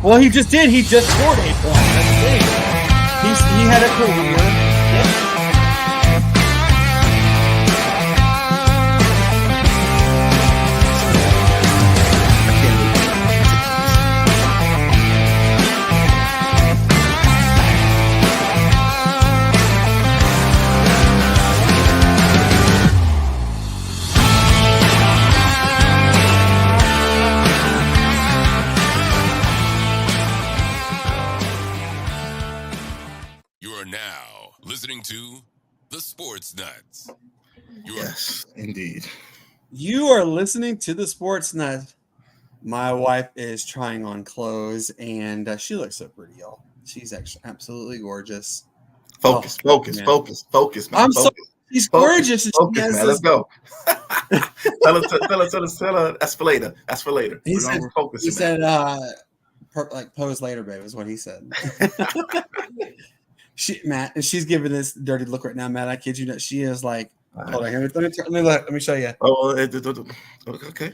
Well, he just did. He just scored 8 points. That's the thing. He had a career. Yep. Listening to the Sportz Nutz. Yes, indeed. You are listening to the Sportz Nutz. My wife is trying on clothes, and she looks so pretty, y'all. She's actually absolutely gorgeous. Focus, man. I'm focus. so she's gorgeous. Focus, man. Let's go. tell her that's for later. That's for later. He said, pose later, babe, is what he said. She's giving this dirty look right now, Matt. I kid you not. She is like, hold on, let me show you. Oh, okay.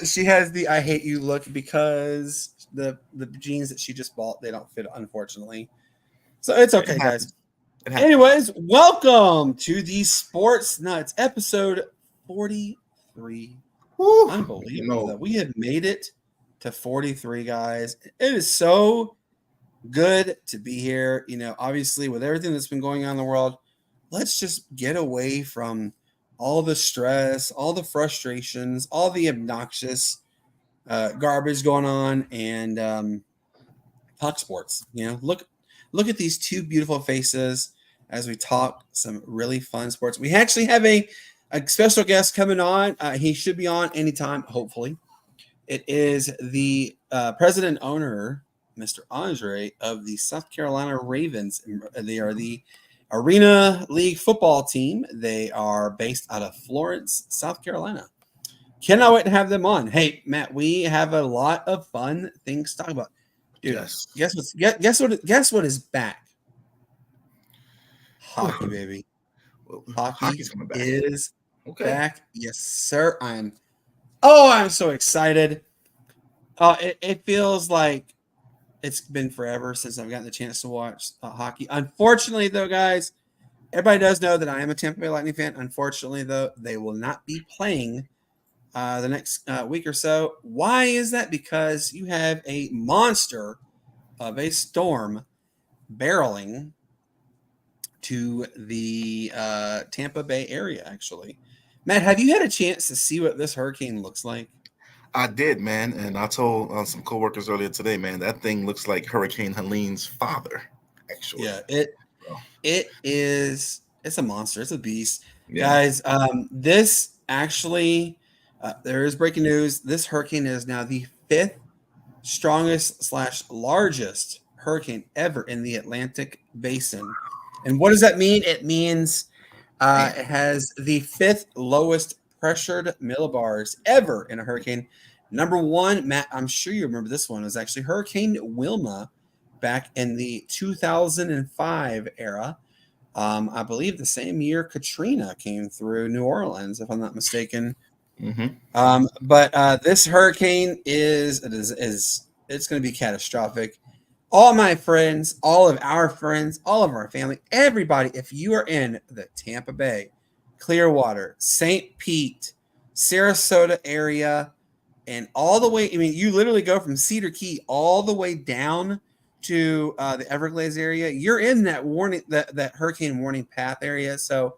She has the I hate you look because the jeans that she just bought, they don't fit, unfortunately. So it's okay, guys. Anyways, welcome to the Sportz Nutz, episode 43. Woo. Unbelievable that we have made it to 43, guys. It is so good to be here. Obviously, with everything that's been going on in the world, let's just get away from all the stress, all the frustrations, all the obnoxious garbage going on, and talk sports. Look at these two beautiful faces as we talk some really fun sports. We actually have a special guest coming on. He should be on anytime, hopefully. It is the president and owner, Mr. Andre, of the South Carolina Ravens. They are the Arena League football team. They are based out of Florence, South Carolina. Cannot wait to have them on. Hey, Matt, we have a lot of fun things to talk about. Dude, yes. Guess what is back? Hockey, baby. Hockey is back. Yes, sir. I'm so excited. It feels like it's been forever since I've gotten the chance to watch hockey. Unfortunately, though, guys, everybody does know that I am a Tampa Bay Lightning fan. Unfortunately, though, they will not be playing the next week or so. Why is that? Because you have a monster of a storm barreling to the Tampa Bay area, actually. Matt, have you had a chance to see what this hurricane looks like? I did, man, and I told some coworkers earlier today, man, that thing looks like Hurricane Helene's father, actually. Yeah, it's a monster. It's a beast. Yeah. Guys, this actually, there is breaking news. This hurricane is now the 5th strongest / largest hurricane ever in the Atlantic Basin. And what does that mean? It means it has the 5th lowest pressured millibars ever in a hurricane. Number one, Matt, I'm sure you remember this one, was actually Hurricane Wilma back in the 2005 era. I believe the same year Katrina came through New Orleans, if I'm not mistaken. Mm-hmm. But this hurricane it's going to be catastrophic. All my friends, all of our friends, all of our family, everybody, if you are in the Tampa Bay, Clearwater, St. Pete, Sarasota area, and all the way, you literally go from Cedar Key all the way down to the Everglades area. You're in that that hurricane warning path area. So,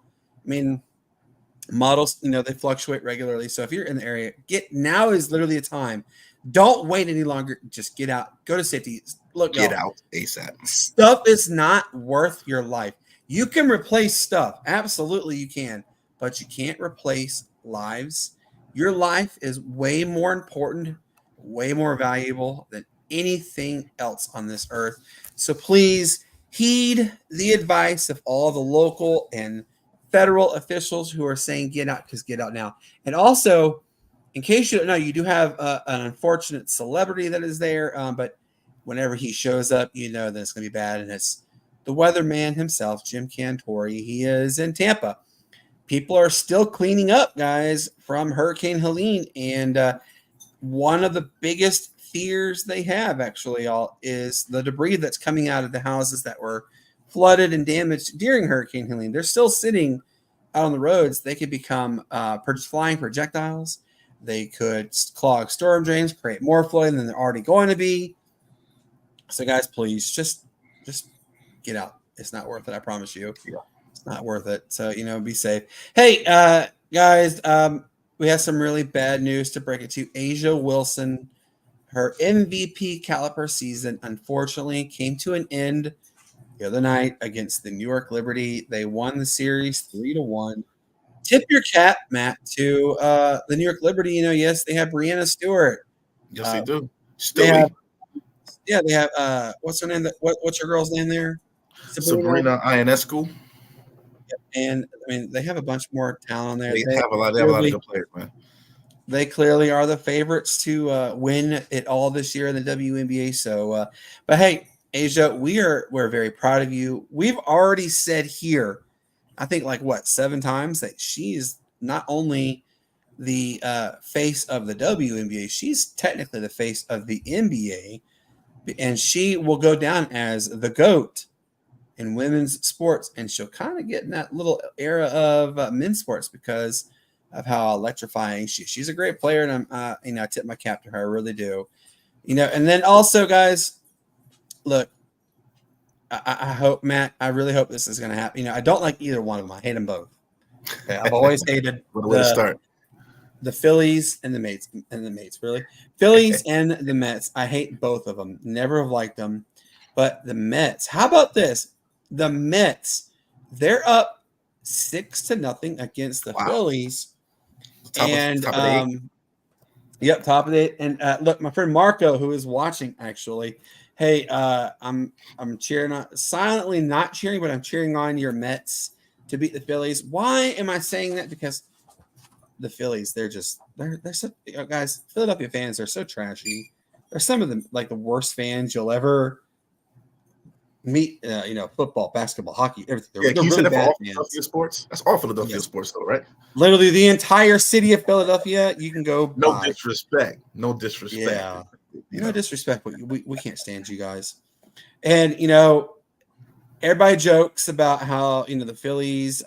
models, they fluctuate regularly. So if you're in the area, now is literally a time. Don't wait any longer. Just get out. Go to safety. Get out ASAP. Stuff is not worth your life. You can replace stuff. Absolutely you can. But you can't replace lives. Your life is way more important, way more valuable than anything else on this earth. So please heed the advice of all the local and federal officials who are saying get out, because get out now. And also, in case you don't know, you do have an unfortunate celebrity that is there, but whenever he shows up, you know that it's going to be bad, and it's the weatherman himself, Jim Cantori. He is in Tampa. People are still cleaning up, guys, from Hurricane Helene, and one of the biggest fears they have actually is the debris that's coming out of the houses that were flooded and damaged during Hurricane Helene. They're still sitting out on the roads. They could become flying projectiles. They could clog storm drains, create more flooding than they're already going to be. So, guys, please just get out. It's not worth it. I promise you. Yeah. It's not worth it. So, be safe. Hey, guys, we have some really bad news to break it to. A'ja Wilson, her MVP caliber season, unfortunately, came to an end the other night against the New York Liberty. They won the series 3-1. Tip your cap, Matt, to the New York Liberty. Yes, they have Brianna Stewart. Yes, they do. They have what's her name? What's your girl's name there? Sabrina Ionescu. And they have a bunch more talent on there. They have a lot of good players, man. They clearly are the favorites to win it all this year in the WNBA. So, but hey, A'ja, we're very proud of you. We've already said here, I think 7 times that she's not only the face of the WNBA, she's technically the face of the NBA, and she will go down as the GOAT in women's sports, and she'll kind of get in that little era of men's sports because of how electrifying she's a great player, and I tip my cap to her. I really do. And then also, guys, look, I hope, Matt, I really hope this is going to happen. I don't like either one of them. I hate them both. Okay? I've always hated the Phillies and the Mates, really. Phillies and the Mets. I hate both of them. Never have liked them. But the Mets, how about this? The Mets, they're up 6-0 against the Phillies. Top of the 8. Yep, top of the 8. And look, my friend Marco, who is watching, actually, hey, I'm cheering on, silently not cheering, but I'm cheering on your Mets to beat the Phillies. Why am I saying that? Because the Phillies, they're so, guys, Philadelphia fans are so trashy. They're some of the the worst fans you'll ever meet. Football, basketball, hockey, everything. Can you say that for all Philadelphia sports? That's all Philadelphia sports, though, right? Literally, the entire city of Philadelphia. You can go. No disrespect. No disrespect. Yeah. No disrespect, but we can't stand you guys. And everybody jokes about how the Phillies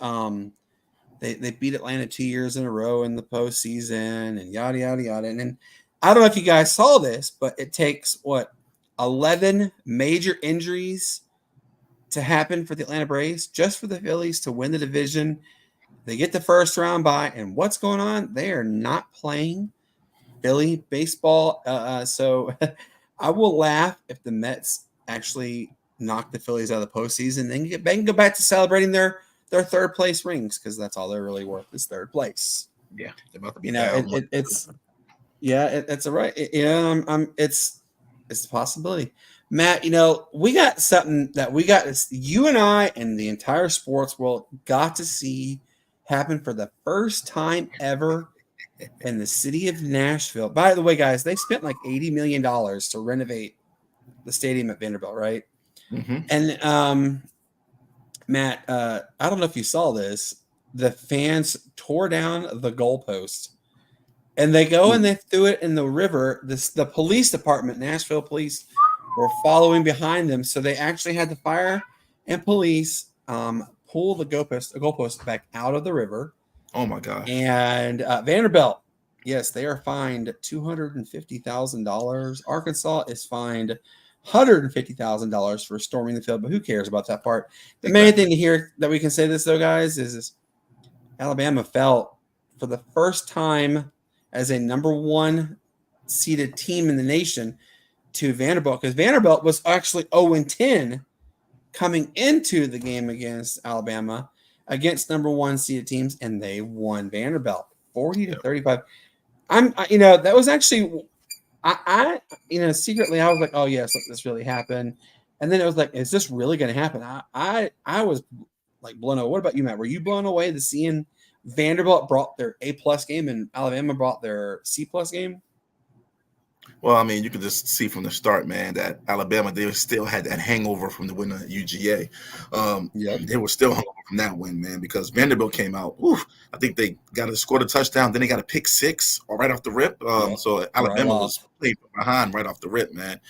they beat Atlanta 2 years in a row in the postseason and yada yada yada. And I don't know if you guys saw this, but it takes 11 major injuries to happen for the Atlanta Braves just for the Phillies to win the division. They get the first round bye, and what's going on? They are not playing Philly baseball. So I will laugh if the Mets actually knock the Phillies out of the postseason. Then they can go back to celebrating their third place rings because that's all they're really worth is third place. Yeah, it's a right. It's a possibility. Matt, we got something that you and I and the entire sports world got to see happen for the first time ever in the city of Nashville. By the way, guys, they spent $80 million to renovate the stadium at Vanderbilt, right? Mm-hmm. And Matt, I don't know if you saw this. The fans tore down the goalpost, and they go and they threw it in the river. The police department, Nashville police, were following behind them, so they actually had the fire and police pull the goalpost back out of the river. Oh my gosh! And Vanderbilt, yes, they are fined $250,000. Arkansas is fined $150,000 for storming the field, but who cares about that part? The main thing to hear that we can say this though, guys, is Alabama fell for the first time as a number 1 seeded team in the nation to Vanderbilt, because Vanderbilt was actually 0-10 coming into the game against Alabama, against number 1 seeded teams, and they won Vanderbilt 40-35. That was actually, I secretly I was like, oh yes, let this really happen, and then it was like, is this really going to happen? I was blown away. What about you, Matt? Were you blown away to seeing Vanderbilt brought their A+ game and Alabama brought their C+ game? Well, I mean, you can just see from the start, man, that Alabama, they still had that hangover from the win at UGA. They were still hungover from that win, man, because Vanderbilt came out. I think they scored a touchdown, then they got a pick six right off the rip. So Alabama was played from behind right off the rip, man.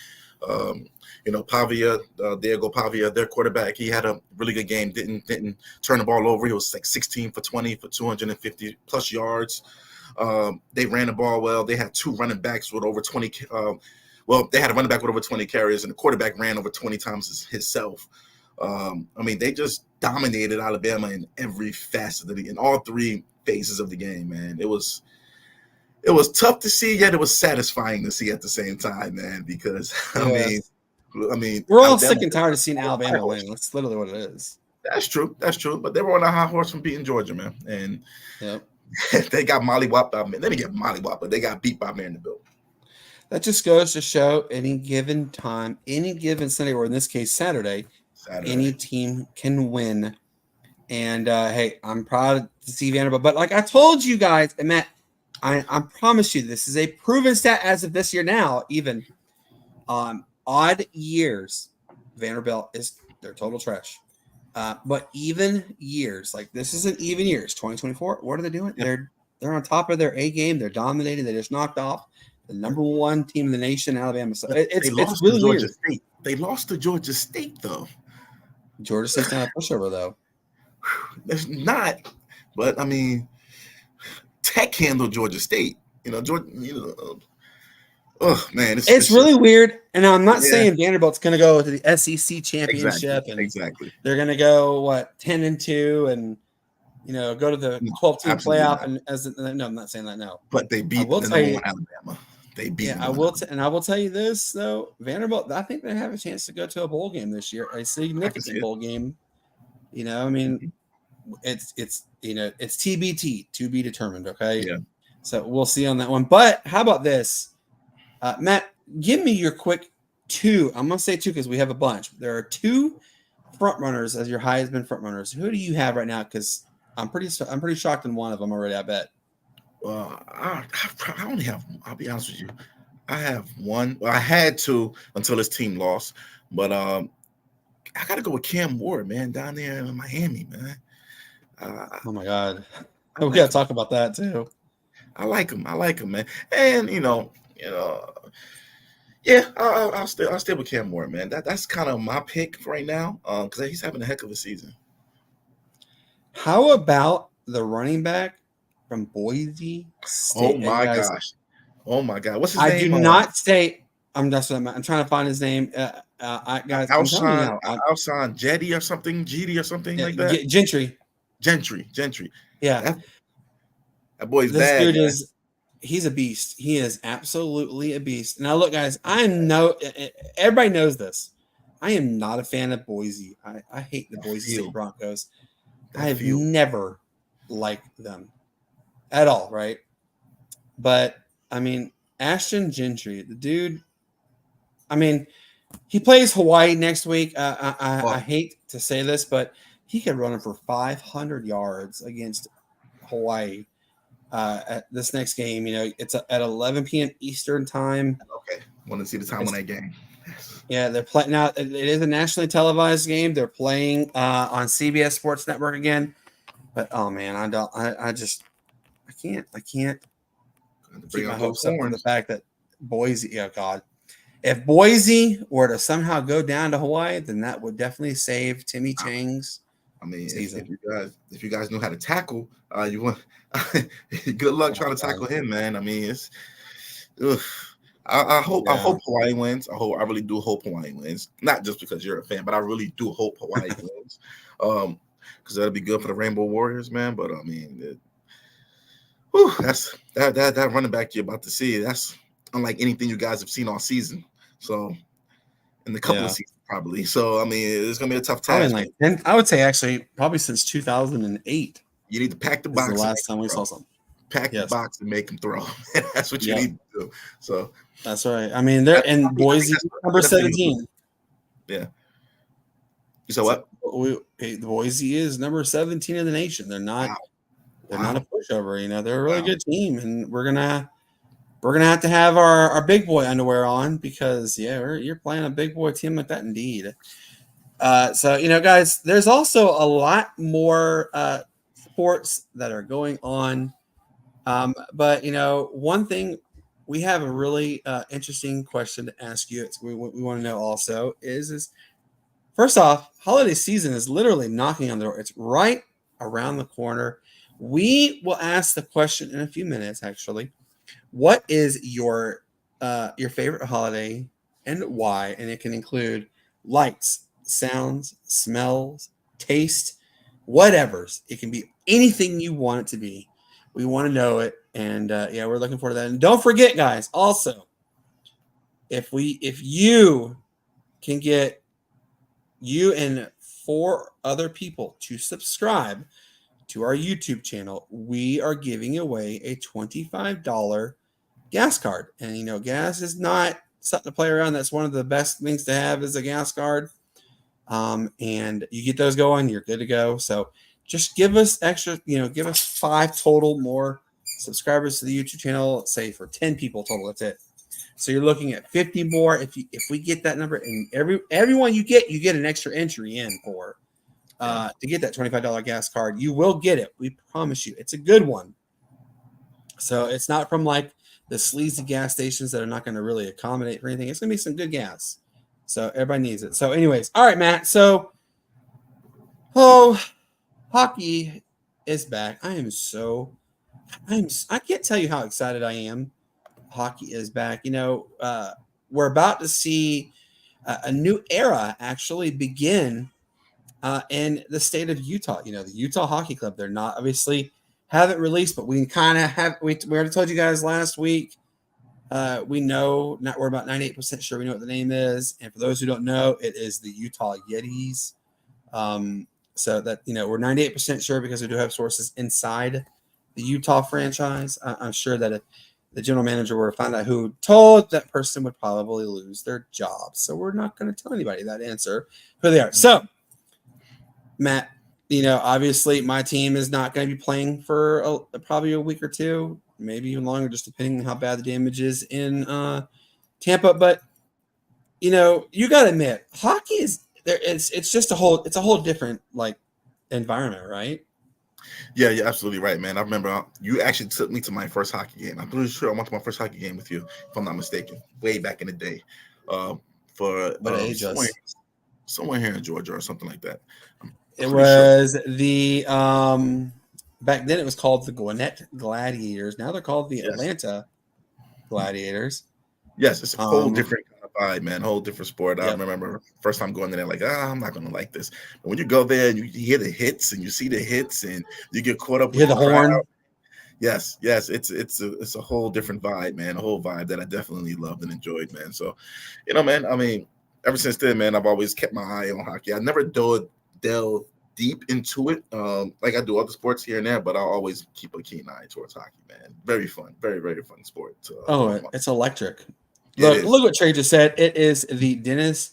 Pavia, Diego Pavia, their quarterback, he had a really good game. Didn't turn the ball over. He was like 16 for 20 for 250 plus yards. They ran the ball well. They had two running backs with over 20. They had a running back with over 20 carries, and the quarterback ran over 20 times himself. They just dominated Alabama in every facet in all three phases of the game, man. It was tough to see, yet it was satisfying to see at the same time, man. Because we're all Alabama, sick and tired of seeing Alabama win. That's literally what it is. That's true. But they were on a high horse from beating Georgia, man, and they got mollywopped. They didn't get mollywopped, but they got beat by Vanderbilt. That just goes to show any given time, any given Sunday, or in this case Saturday, any team can win. And hey, I'm proud to see Vanderbilt. But like I told you guys, and Matt, I promise you, this is a proven stat as of this year now. Even odd years, Vanderbilt is their total trash. But even years, like this isn't even years. 2024, what are they doing? Yep. They're on top of their A game. They're dominating. They just knocked off the number one team in the nation, Alabama. So it's really weird. State. They lost to Georgia State, though. Georgia State's not a pushover, though. It's not, but I mean, Tech handled Georgia State. Georgia. Oh man, it's really weird. And I'm not saying Vanderbilt's going to go to the SEC championship. Exactly. They're going to go 10-2, and go to the 12-team playoff. No, I'm not saying that. No, but they beat the number one Alabama. They beat. Yeah, I will tell you this though, Vanderbilt. I think they have a chance to go to a bowl game this year, a significant bowl game. It's TBT, to be determined. Okay. Yeah. So we'll see on that one. But how about this, Matt? Give me your quick two. I'm gonna say two because we have a bunch. There are two front runners as your Heisman front runners. Who do you have right now? Because I'm pretty shocked in one of them already. I bet. Well, I only have. I'll be honest with you. I have one. Well, I had two until his team lost, but I got to go with Cam Ward, man, down there in Miami, man. Oh my God, we got to talk about that too. I like him, man, and I'll stay with Cam Ward, man. That's kind of my pick right now, because he's having a heck of a season. How about the running back from Boise State? Oh my gosh! What's his name? I do not say. I'm trying to find his name. Guys, Alshon Jetty or something, GD or something like that. Gentry. Yeah, that boy's this bad. Dude he's a beast. He is absolutely a beast. Now, look, guys, everybody knows this. I am not a fan of Boise. I hate the Boise State Broncos. I have never liked them at all, right? But, Ashton Gentry, the dude, he plays Hawaii next week. I hate to say this, but he could run him for 500 yards against Hawaii at this next game. It's at 11 p.m. Eastern time. Okay. Want to see the time on that game. Yeah, they're playing now. It is a nationally televised game. They're playing on CBS Sports Network again. But oh man, I can't keep my hopes up for the fact that Boise. Oh God, if Boise were to somehow go down to Hawaii, then that would definitely save Timmy Chang's season. If you guys know how to tackle, you want good luck trying to tackle him, man. I hope Hawaii wins. I really do hope Hawaii wins. Not just because you're a fan, but I really do hope Hawaii wins. Because that'll be good for the Rainbow Warriors, man. But that's that running back you're about to see. That's unlike anything you guys have seen all season. So in the couple of seasons, probably. So it's gonna be a tough task. I would say actually probably since 2008. You need to pack the box. The last time we saw something. Pack the box and make them throw. That's what you need to do. So that's right. They're in Boise, number 17. Yeah. You said what? Boise is number 17 in the nation. They're not. Wow. They're not a pushover. They're a really good team, and we're gonna we're gonna have our big boy underwear on because you're playing a big boy team like that indeed. So guys, there's also a lot more sports that are going on. But one thing we have a really interesting question to ask you. We want to know also is first off, holiday season is literally knocking on the door. It's right around the corner. We will ask the question in a few minutes. Actually, what is your favorite holiday and why? And it can include lights, sounds, smells, taste, whatever's. It can be anything you want it to be. We want to know it, and we're looking forward to that. And don't forget, guys. Also, if you can get you and 4 other people to subscribe to our YouTube channel, we are giving away a $25 gas card. And gas is not something to play around. That's one of the best things to have is a gas card. And you get those going, you're good to go. So just give us extra, give us 5 total more subscribers to the YouTube channel, say for 10 people total. That's it. So you're looking at 50 more. If we get that number, and everyone you get an extra entry in for to get that $25 gas card. You will get it. We promise you. It's a good one. So it's not from like the sleazy gas stations that are not going to really accommodate for anything. It's going to be some good gas. So everybody needs it. So anyways, all right, Matt. So, hockey is back. I can't tell you how excited I am. Hockey is back. We're about to see a new era actually begin in the state of Utah. The Utah Hockey Club. They're not obviously haven't released, but we kind of have. We already told you guys last week. We know we're about 98% sure we know what the name is, and for those who don't know, it is the Utah Yetis. So that we're 98% sure because we do have sources inside the Utah franchise. I'm sure that if the general manager were to find out who told, that person would probably lose their job. So we're not going to tell anybody that answer who they are. So, Matt, obviously my team is not going to be playing for probably a week or two, maybe even longer, just depending on how bad the damage is in Tampa. But you got to admit, hockey is there. It's just a whole different environment, right? Yeah, you're absolutely right, man. I remember you actually took me to my first hockey game. I'm pretty sure I went to my first hockey game with you, if I'm not mistaken, way back in the day. Somewhere here in Georgia or something like that. It was the back then it was called the Gwinnett Gladiators. Now they're called the Atlanta Gladiators. Yes, it's a whole different kind of vibe, man. Whole different sport. Yep. I remember first time going there, I'm not gonna like this. But when you go there and you hear the hits and you see the hits and you get caught up with the horn. Crowd. Yes, it's a whole different vibe, man. A whole vibe that I definitely loved and enjoyed, man. So, man, I mean, ever since then, man, I've always kept my eye on hockey. I never delved deep into it like I do other sports here and there, but I'll always keep a keen eye towards hockey, man. Very fun, very, very fun sport. It's electric. Look what Trey just said. It is the Dennis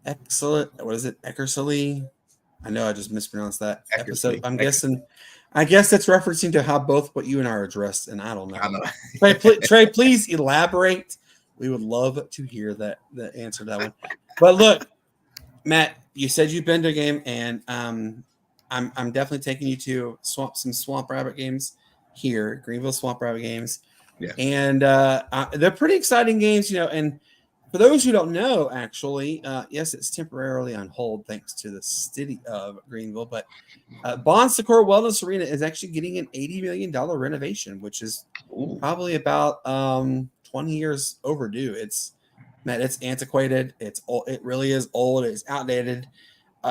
Eckersley. I know I just mispronounced that episode. I guess that's referencing to how both what you and I are dressed, and I don't know. Trey, please elaborate. We would love to hear the answer to that one. But look, Matt, you said you've been to a game, and I'm definitely taking you to some Swamp Rabbit games here, Greenville Swamp Rabbit games. Yeah. And they're pretty exciting games, and for those who don't know, actually, yes, it's temporarily on hold thanks to the city of Greenville, but Bon Secours Wellness Arena is actually getting an $80 million renovation, which is probably about 20 years overdue. It's antiquated. It's old. It really is old. It's outdated.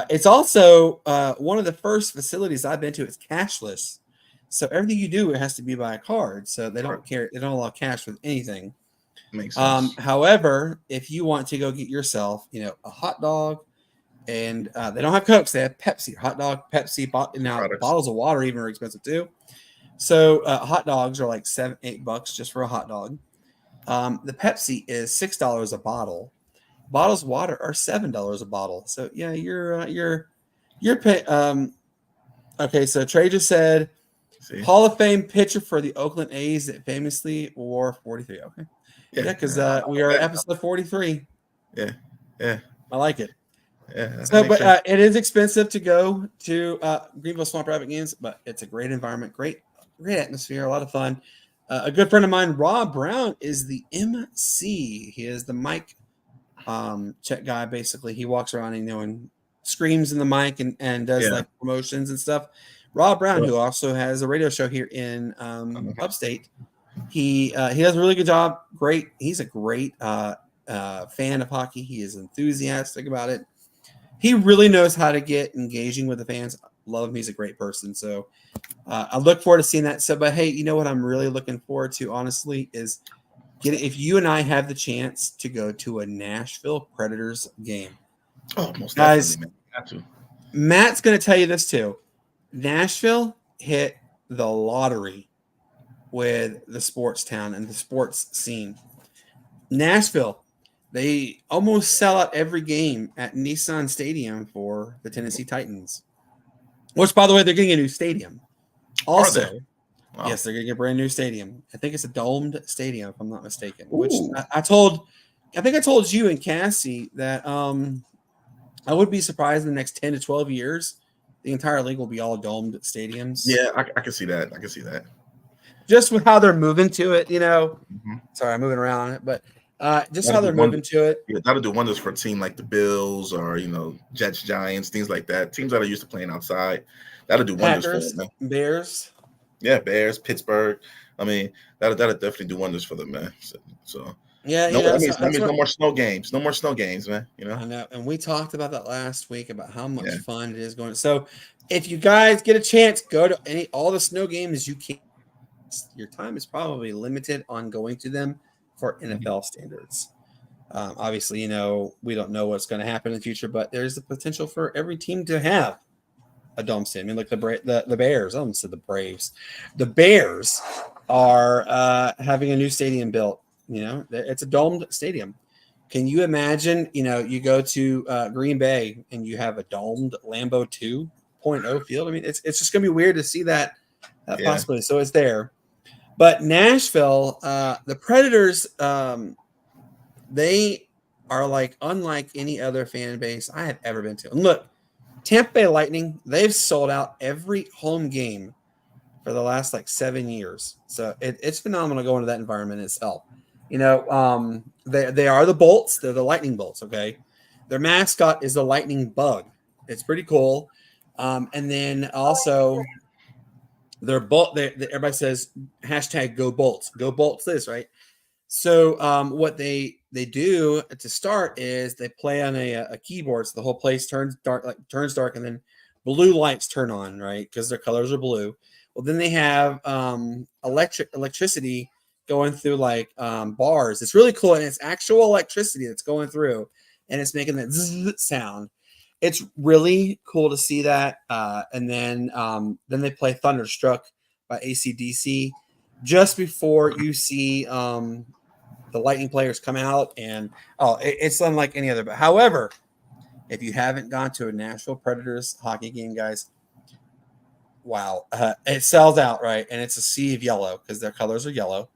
It's also one of the first facilities I've been to. It's cashless. So everything you do, it has to be by a card. So they don't allow cash with anything. Makes sense. However, if you want to go get yourself, a hot dog, and they don't have Cokes, they have Pepsi, hot dog, Pepsi. Now bottles of water even are expensive too. So hot dogs are like $7-8 just for a hot dog. The Pepsi is $6 a bottle. Bottles of water are $7 a bottle. So you're paying. Okay, so Trey just said Hall of Fame pitcher for the Oakland A's that famously wore 43. Okay. Yeah, because we are episode 43. Yeah. I like it. Yeah. So, but it is expensive to go to Greenville Swamp Rabbit games, but it's a great environment, great atmosphere, a lot of fun. A good friend of mine, Rob Brown, is the MC. He is the mic check guy. Basically, he walks around and screams in the mic and does like promotions and stuff. Rob Brown, who also has a radio show here in upstate, he does a really good job. Great, he's a great fan of hockey. He is enthusiastic about it. He really knows how to get engaging with the fans. Love him. He's a great person. So I look forward to seeing that. So, but hey, you know what I'm really looking forward to, honestly, is if you and I have the chance to go to a Nashville Predators game. Oh, most guys, definitely, man. Have to. Matt's going to tell you this too. Nashville hit the lottery with the sports town and the sports scene. Nashville, they almost sell out every game at Nissan Stadium for the Tennessee Titans. Which, by the way, they're getting a new stadium. Also, wow. Yes, they're getting a brand new stadium. I think it's a domed stadium, if I'm not mistaken. Ooh. Which I think I told you and Cassie that I would be surprised in the next 10 to 12 years, the entire league will be all domed stadiums. Yeah, I can see that. Just with how they're moving to it, Sorry, I'm moving around on it, but just how they're moving to it. Yeah, that'll do wonders for a team like the Bills or Jets, Giants, things like that. Teams that are used to playing outside. That'll do wonders Packers, for them, man. Bears. Yeah, Bears, Pittsburgh. I mean, that'll definitely do wonders for them, man. So yeah, no more snow games. No more snow games, man. I know, and we talked about that last week about how much fun it is going. So, if you guys get a chance, go to all the snow games you can. Your time is probably limited on going to them for NFL standards. Obviously, we don't know what's going to happen in the future, but there's the potential for every team to have a dome stadium. I mean, like the Bears. I almost said the Braves. The Bears are having a new stadium built. It's a domed stadium. Can you imagine? You go to Green Bay and you have a domed Lambeau 2.0 field. I mean, it's just going to be weird to see that possibility. So it's there. But Nashville, the Predators, they are like unlike any other fan base I have ever been to. And look, Tampa Bay Lightning, they've sold out every home game for the last 7 years. So it's phenomenal going to that environment itself. They are the Bolts. They're the Lightning Bolts, okay? Their mascot is the Lightning Bug. It's pretty cool. And then also they're everybody says hashtag go Bolts. Go Bolts this, right? So what they do to start is they play on a keyboard, so the whole place turns dark, and then blue lights turn on, right? Because their colors are blue. Well, then they have electricity going through bars. It's really cool, and it's actual electricity that's going through, and it's making that zzz sound. It's really cool to see that. And then they play Thunderstruck by AC/DC just before you see the Lightning players come out, and it's unlike any other. But however, if you haven't gone to a Nashville Predators hockey game, guys, wow, it sells out, right? And it's a sea of yellow because their colors are yellow.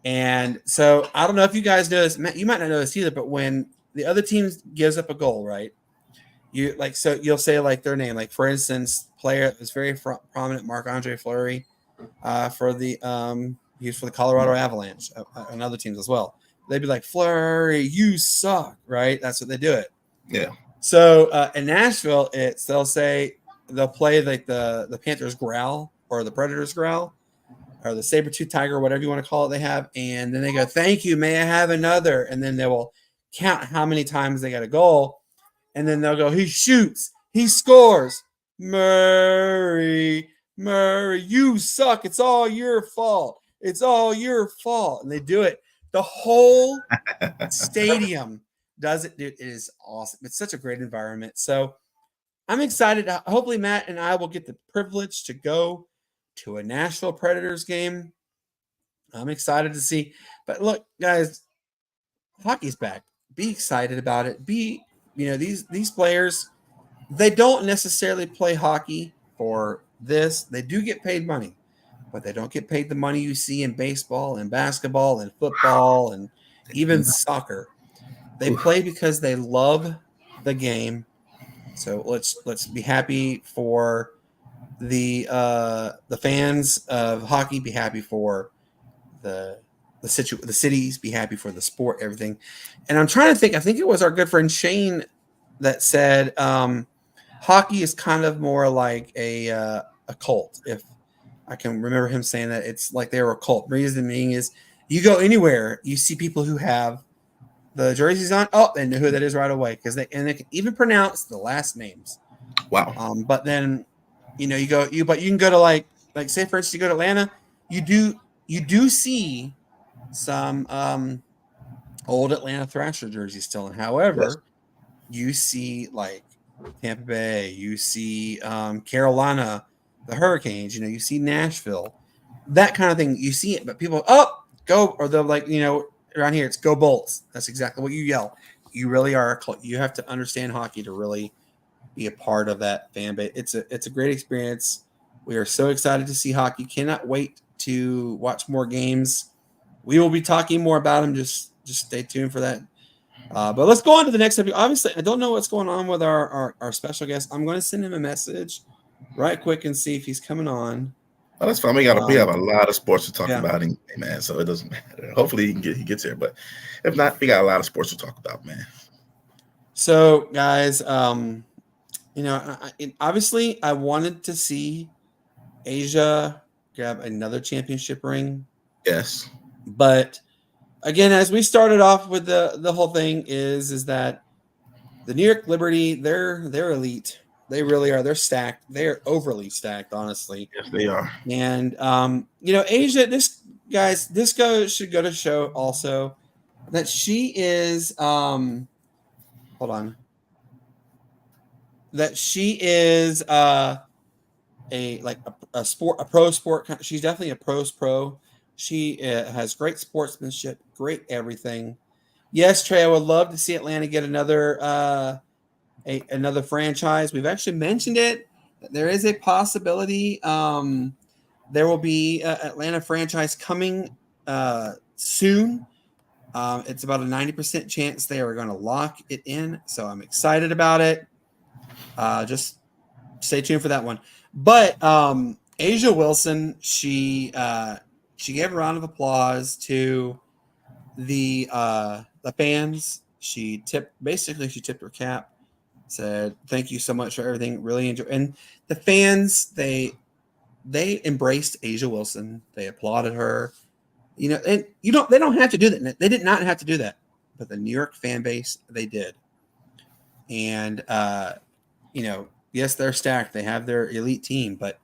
And so I don't know if you guys know this, Matt, you might not know this either, but when the other team gives up a goal, right? You'll say their name, for instance, player that was very prominent, Marc-Andre Fleury, for the he was for the Colorado Avalanche and other teams as well. They'd be like, Fleury, you suck, right? That's what they do it. Yeah. So in Nashville, they'll play the Panthers growl or the Predators growl or the saber-tooth tiger, whatever you want to call it. They have, and then they go, "Thank you, may I have another?" And then they will count how many times they got a goal. And then they'll go, he shoots, he scores. Murray, you suck. It's all your fault. It's all your fault. And they do it. The whole stadium does it, dude. It is awesome. It's such a great environment. So I'm excited. Hopefully, Matt and I will get the privilege to go to a Nashville Predators game. I'm excited to see. But look, guys, hockey's back. Be excited about it. These players, they don't necessarily play hockey for this. They do get paid money. but they don't get paid the money you see in baseball and basketball and football and even soccer. They play because they love the game. So let's be happy for the fans of hockey. Be happy for the cities. Be happy for the sport. Everything. And I'm trying to think. I think it was our good friend Shane that said hockey is kind of more like a cult. If I can remember him saying that, it's like they're a cult. Reason being is you go anywhere, you see people who have the jerseys on. Oh, they know who that is right away because they can even pronounce the last names. Wow. But then, you can go to like say for instance, you go to Atlanta, you do see some old Atlanta Thrasher jerseys still. And however, you see like Tampa Bay, you see Carolina, the Hurricanes, you see Nashville, that kind of thing. You see it, but people go, or they're like, around here it's go Bolts. That's exactly what you yell. You really are you have to understand hockey to really be a part of that fan base. It's a great experience. We are so excited to see hockey. Cannot wait to watch more games. We will be talking more about them. Just stay tuned for that. But let's go on to the next episode. Obviously, I don't know what's going on with our special guest. I'm going to send him a message right quick and see if he's coming on. Oh, that's fine. We have a lot of sports to talk about, man. So it doesn't matter. Hopefully he gets here, but if not, we got a lot of sports to talk about, man. So, guys, obviously, I wanted to see Asia grab another championship ring. Yes, but again, as we started off with the whole thing is that the New York Liberty, they're elite. They really are. They're stacked. They're overly stacked, honestly. Yes, they are. And Asia, this should go to show also that she is that she is a pro sport. She's definitely a pro. She has great sportsmanship, great everything. Yes, Trey, I would love to see Atlanta get another franchise. We've actually mentioned it. There is a possibility there will be an Atlanta franchise coming soon. It's about a 90% chance they are going to lock it in. So I'm excited about it. Just stay tuned for that one. But Asia Wilson, she gave a round of applause to the fans. She tipped her cap, said thank you so much for everything. Really enjoy. And the fans, they embraced Asia Wilson. They applauded her. And they don't have to do that. They did not have to do that, but the New York fan base, they did. And yes, they're stacked. They have their elite team, but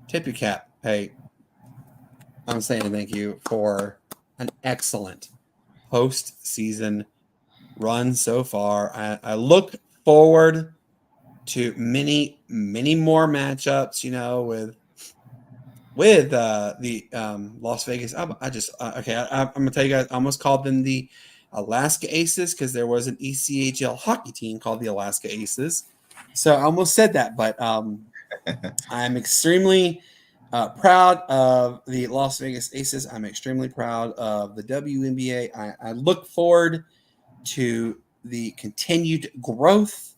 tip your cap. Hey, I'm saying thank you for an excellent postseason run so far. I look forward to many, many more matchups, with the Las Vegas. I'm going to tell you guys, I almost called them the Alaska Aces because there was an ECHL hockey team called the Alaska Aces. So I almost said that, but I'm extremely proud of the Las Vegas Aces. I'm extremely proud of the WNBA. I look forward to the continued growth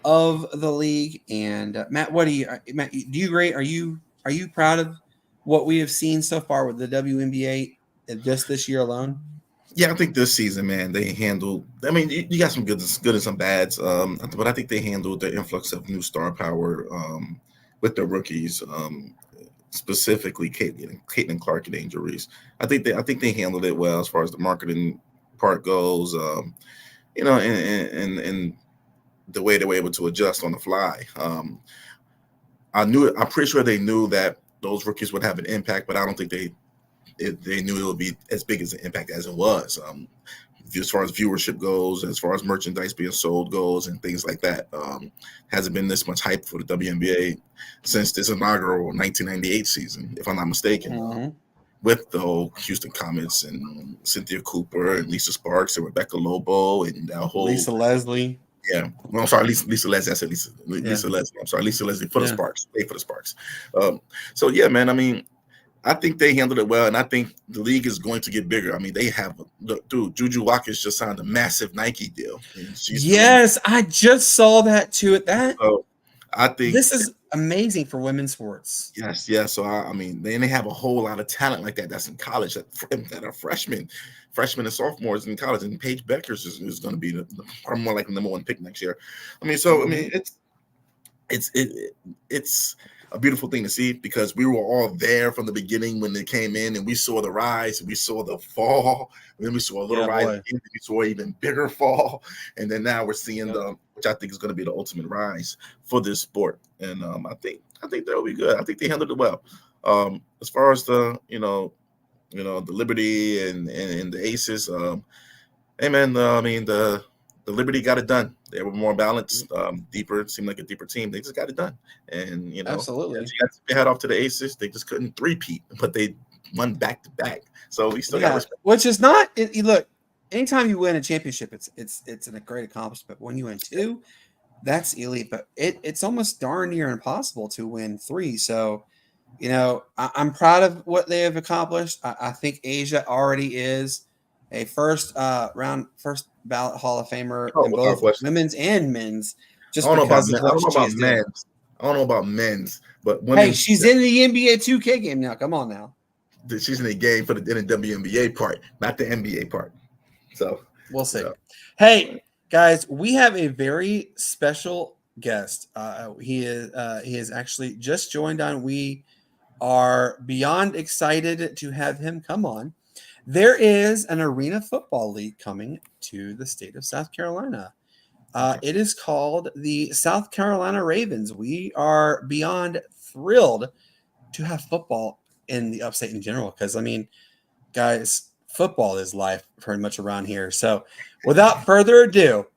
of the league. And Matt, do you agree? Are you proud of what we have seen so far with the WNBA just this year alone? Yeah, I think this season, man, they handled. I mean, you got some good and some bads, but I think they handled the influx of new star power with the rookies, specifically Caitlin Clark and injuries. I think they handled it well as far as the marketing part goes. And the way they were able to adjust on the fly. I'm pretty sure they knew that those rookies would have an impact, but I don't think they knew it would be as big as an impact as it was. As far as viewership goes, as far as merchandise being sold goes, and things like that, hasn't been this much hype for the WNBA since this inaugural 1998 season, if I'm not mistaken. With the whole Houston Comets and Cynthia Cooper and Lisa Sparks and Rebecca Lobo and that whole Lisa Leslie. Yeah, well, I'm sorry, Lisa Leslie. I said Lisa Leslie. I'm sorry, Lisa Leslie for the Sparks. Pay for the Sparks. So yeah, man. I mean, I think they handled it well, and I think the league is going to get bigger. I mean, they have dude. Juju Watkins just signed a massive Nike deal. Yes, I just saw that too. So I think this is amazing for women's sports. Yes. So I mean, they have a whole lot of talent like that. That's in college that are freshmen and sophomores in college. And Paige Beckers is going to be more like the number 1 pick next year. I mean, so I mean, it's a beautiful thing to see because we were all there from the beginning when they came in, and we saw the rise, we saw the fall, and then we saw a little rise, and we saw an even bigger fall, and then now we're seeing which I think is going to be the ultimate rise for this sport. And I think that'll be good. I think they handled it well. As far as the the Liberty and the Aces, hey man, I mean the Liberty got it done. They were more balanced, deeper. It seemed like a deeper team. They just got it done, and absolutely. You got to head off to the Aces. They just couldn't three-peat, but they won back to back. So we still got respect. Which is not. Look, anytime you win a championship, it's a great accomplishment. When you win 2, that's elite. But it's almost darn near impossible to win 3. So, I'm proud of what they have accomplished. I think Asia already is a first ballot Hall of Famer in both women's and men's. Just because of what she is doing. I don't know about men's, but women. Hey, she's in the NBA 2K game now. Come on now. She's in the game in the WNBA part, not the NBA part. So we'll see. Hey guys, we have a very special guest. He is actually just joined on. We are beyond excited to have him come on. There is an arena football league coming to the state of South Carolina. It is called the South Carolina Ravens. We are beyond thrilled to have football in the upstate in general because, I mean, guys, football is life pretty much around here. So without further ado,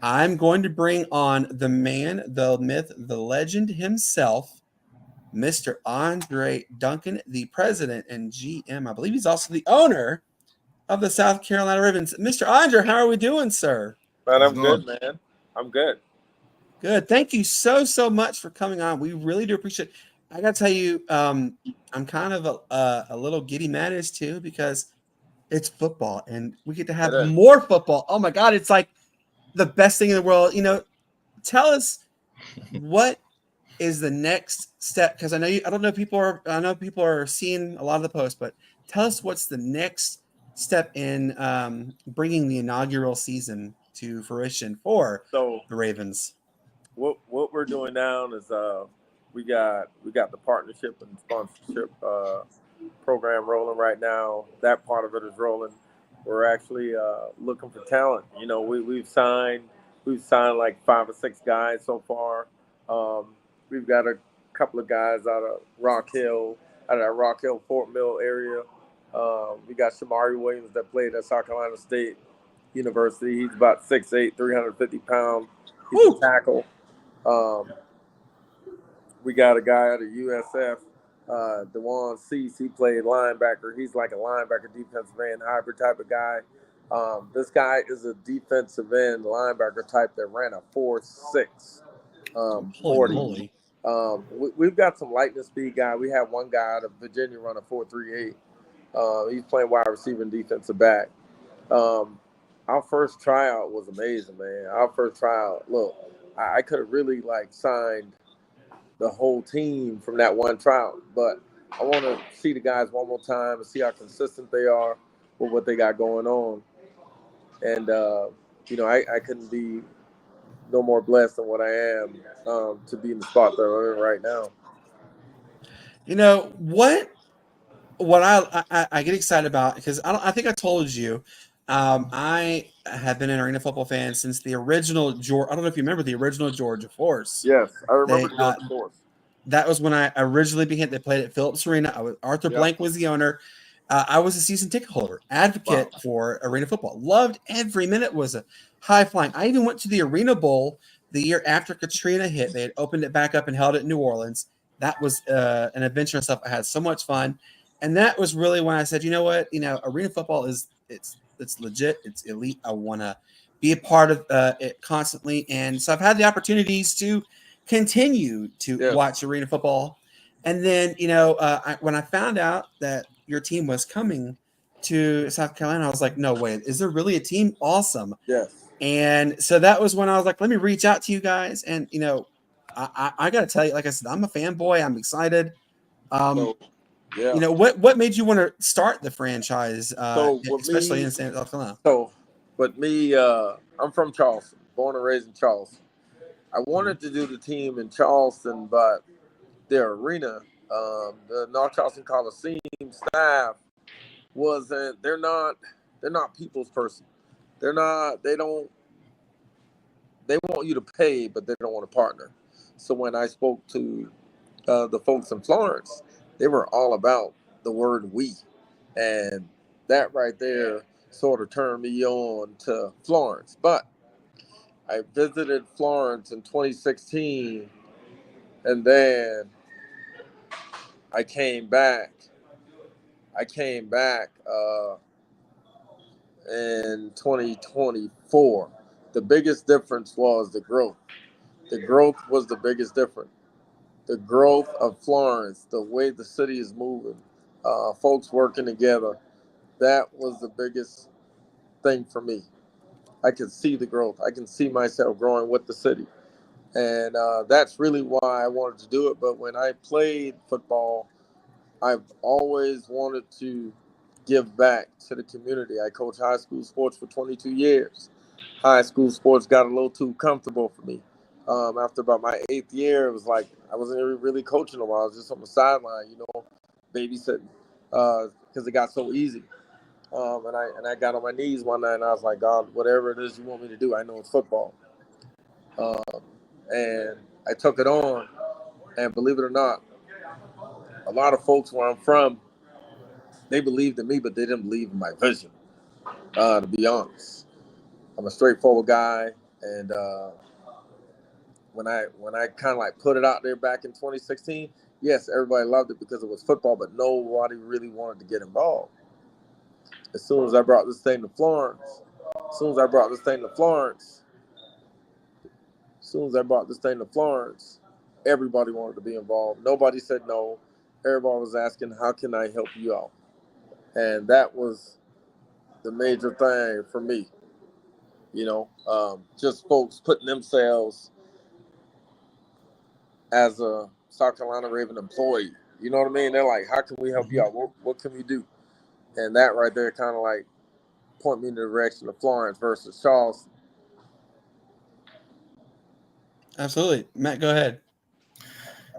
I'm going to bring on the man, the myth, the legend himself, Mr. Andre Duncan, the president and GM. I believe he's also the owner of the South Carolina Ravens. Mr. Andre, how are we doing, sir? Man, I'm good, man. I'm good. Good. Thank you so much for coming on. We really do appreciate it. I got to tell you, I'm kind of a little giddy madness too because it's football and we get to have more football. Oh my God, it's like the best thing in the world. Tell us what is the next step because I know people are seeing a lot of the posts, but tell us what's the next step in bringing the inaugural season to fruition for the Ravens. What we're doing now is we got the partnership and sponsorship program rolling right now. That part of it is rolling. We're actually looking for talent. We've signed like 5 or 6 guys so far. We've got a couple of guys out of Rock Hill, Fort Mill area. We got Shamari Williams that played at South Carolina State University. He's about 6'8", 350 pounds. He's a tackle. We got a guy out of USF, DeJuan Cease. He played linebacker. He's like a linebacker, defensive end, hybrid type of guy. This guy is a defensive end linebacker type that ran a 4.6 40. We've got some lightning speed guy. We have one guy out of Virginia run a 4.38. He's playing wide receiver and defensive back. Our first tryout was amazing, man. Our first tryout, look, I could have really signed the whole team from that one tryout, but I want to see the guys one more time and see how consistent they are with what they got going on. And I couldn't be no more blessed than what I am to be in the spot that I'm in right now. What I get excited about because I think I told you I have been an arena football fan since the original Georgia. I don't know if you remember the original Georgia Force. Yes, I remember Georgia Force. That was when I originally began. They played at Phillips Arena. Arthur Blank was the owner. I was a season ticket holder, advocate for arena football. Loved every minute. Was a high flying. I even went to the Arena Bowl the year after Katrina hit. They had opened it back up and held it in New Orleans. That was an adventure and stuff. I had so much fun, and that was really when I said, you know what, arena football is it's legit. It's elite. I want to be a part of it constantly, and so I've had the opportunities to continue to watch arena football. And then, when I found out that your team was coming to South Carolina, I was like, no way, is there really a team? Awesome. Yes. And so that was when I was like, let me reach out to you guys. And, I got to tell you, like I said, I'm a fanboy. I'm excited. What made you want to start the franchise, especially in South Carolina? So, with me, I'm from Charleston, born and raised in Charleston. I wanted to do the team in Charleston, but their arena, the North Charleston Coliseum staff they're not people's person. They want you to pay, but they don't want to partner. So when I spoke to the folks in Florence, they were all about the word we. And that right there sort of turned me on to Florence. But I visited Florence in 2016, and then I came back in 2024. The biggest difference was the growth. The growth was the biggest difference. The growth of Florence, the way the city is moving, folks working together, that was the biggest thing for me. I can see the growth. I can see myself growing with the city. And that's really why I wanted to do it. But when I played football, I've always wanted to give back to the community. I coached high school sports for 22 years. High school sports got a little too comfortable for me. After about my 8th year, it was like I wasn't really coaching a while. I was just on the sideline, babysitting, because it got so easy. And I got on my knees one night and I was like, God, whatever it is you want me to do, I know it's football. And I took it on, and believe it or not, a lot of folks where I'm from, they believed in me, but they didn't believe in my vision. To be honest, I'm a straightforward guy, and when I kind of like put it out there back in 2016, yes, everybody loved it because it was football, but nobody really wanted to get involved. As soon as I brought this thing to Florence, everybody wanted to be involved. Nobody said no. Everybody was asking, how can I help you out? And that was the major thing for me. Just folks putting themselves as a South Carolina Raven employee. You know what I mean? They're like, how can we help you out? What can we do? And that right there kind of like point me in the direction of Florence versus Charleston. Absolutely. Matt, go ahead.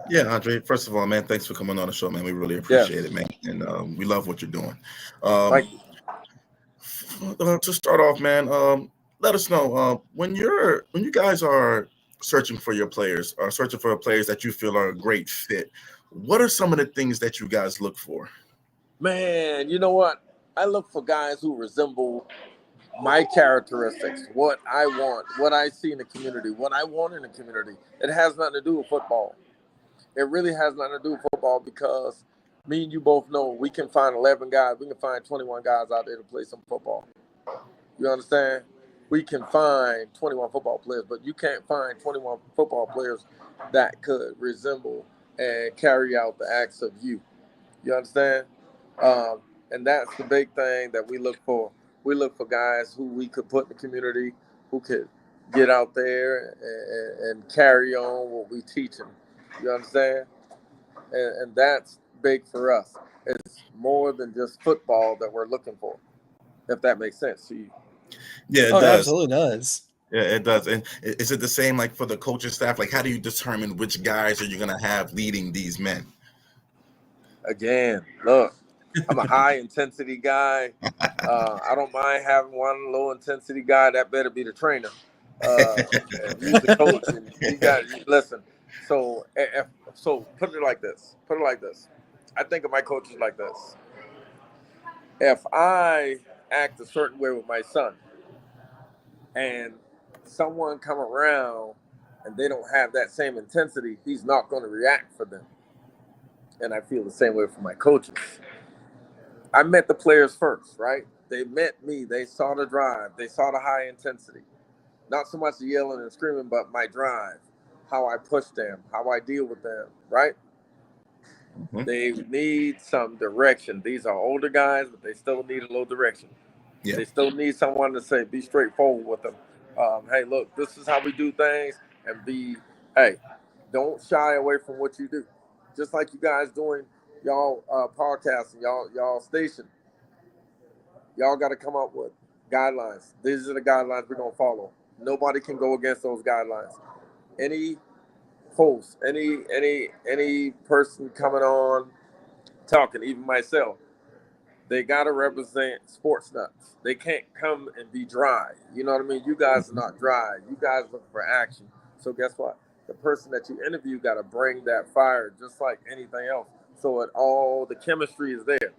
Yeah, Andre, first of all, man, thanks for coming on the show, man. We really appreciate it, man. And we love what you're doing. Thank you. To start off, man, let us know when you guys are searching for your players or searching for players that you feel are a great fit, what are some of the things that you guys look for? Man, you know what? I look for guys who resemble my characteristics, what I want, what I see in the community, what I want in the community. It has nothing to do with football. It really has nothing to do with football because me and you both know we can find 11 guys. We can find 21 guys out there to play some football. You understand? We can find 21 football players, but you can't find 21 football players that could resemble and carry out the acts of you. You understand? And that's the big thing that we look for. We look for guys who we could put in the community, who could get out there and carry on what we teach them. You understand? And that's big for us. It's more than just football that we're looking for, if that makes sense to you. Yeah, it does. It absolutely does. Yeah, it does. And is it the same like for the coaching staff? Like, how do you determine which guys are you going to have leading these men? Again, look, I'm a high intensity guy. I don't mind having one low intensity guy. That better be the trainer. He's the coach, and you got listen. So put it like this. I think of my coaches like this. If I act a certain way with my son, and someone come around and they don't have that same intensity, he's not going to react for them. And I feel the same way for my coaches. I met the players first, right? They met me. They saw the drive. They saw the high intensity. Not so much the yelling and screaming, but my drive, how I push them, how I deal with them, right? Mm-hmm. They need some direction. These are older guys, but they still need a little direction. Yeah. They still need someone to say, be straightforward with them. Hey, look, this is how we do things, and hey, don't shy away from what you do. Just like you guys doing y'all podcasting, y'all station. Y'all got to come up with guidelines. These are the guidelines we're gonna follow. Nobody can go against those guidelines. Any host, any person coming on talking, even myself, they gotta represent Sportz Nutz. They can't come and be dry. You know what I mean? You guys are not dry. You guys look for action. So guess what? The person that you interview gotta bring that fire, just like anything else. So the chemistry is there.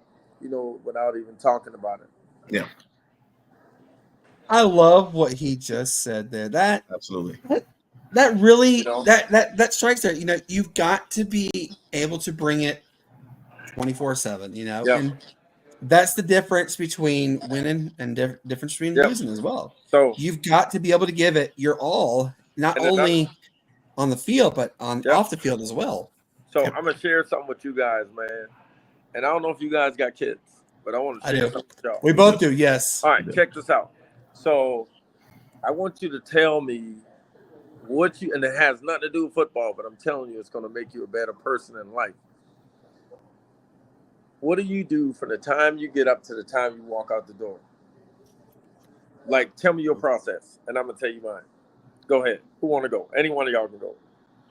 Without even talking about it. Yeah. I love what he just said there. That absolutely. That really that strikes there. You've got to be able to bring it 24/7. And that's the difference between winning and difference between losing as well. So you've got to be able to give it your all, not only on the field but off the field as well. So I'm gonna share something with you guys, man. And I don't know if you guys got kids, but I want to share something with y'all. We both do, yes. All right, check this out. So I want you to tell me and it has nothing to do with football, but I'm telling you, it's going to make you a better person in life. What do you do from the time you get up to the time you walk out the door? Like, tell me your process, and I'm going to tell you mine. Go ahead. Who want to go? Any one of y'all can go.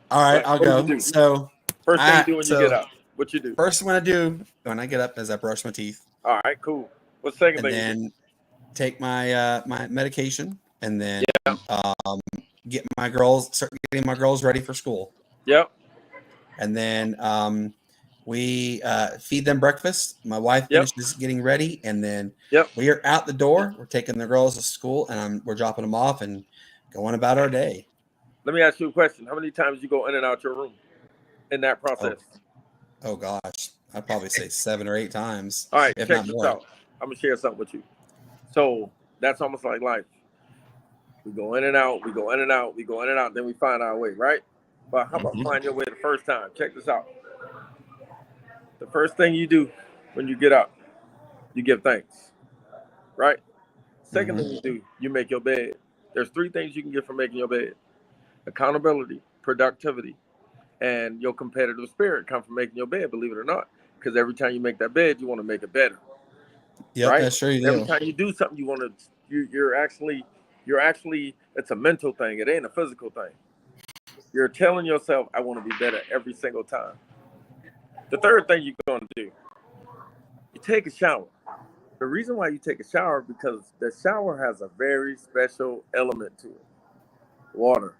All right, I'll go. So first thing you do when you get up, what you do? First thing I do when I get up is I brush my teeth. All right, cool. What's the second thing? And then take my my medication, and then start getting my girls ready for school. Yep. And then we feed them breakfast. My wife finishes getting ready, and then we are out the door. We're taking the girls to school, and we're dropping them off and going about our day. Let me ask you a question. How many times you go in and out your room in that process? Oh gosh, I'd probably say 7 or 8 times. All right, check this out. I'm gonna share something with you. So that's almost like life. We go in and out, we go in and out, we go in and out, then we find our way, right? But how about find your way the first time? Check this out. The first thing you do when you get up, you give thanks, right? Second thing you do, you make your bed. There's 3 things you can get from making your bed: accountability, productivity, and your competitive spirit come from making your bed, believe it or not. Because every time you make that bed, you want to make it better. Yeah, right? That's sure you do. Every time you do something, you want to. You're actually. It's a mental thing. It ain't a physical thing. You're telling yourself, "I want to be better every single time." The third thing you're going to do, you take a shower. The reason why you take a shower because the shower has a very special element to it. Water.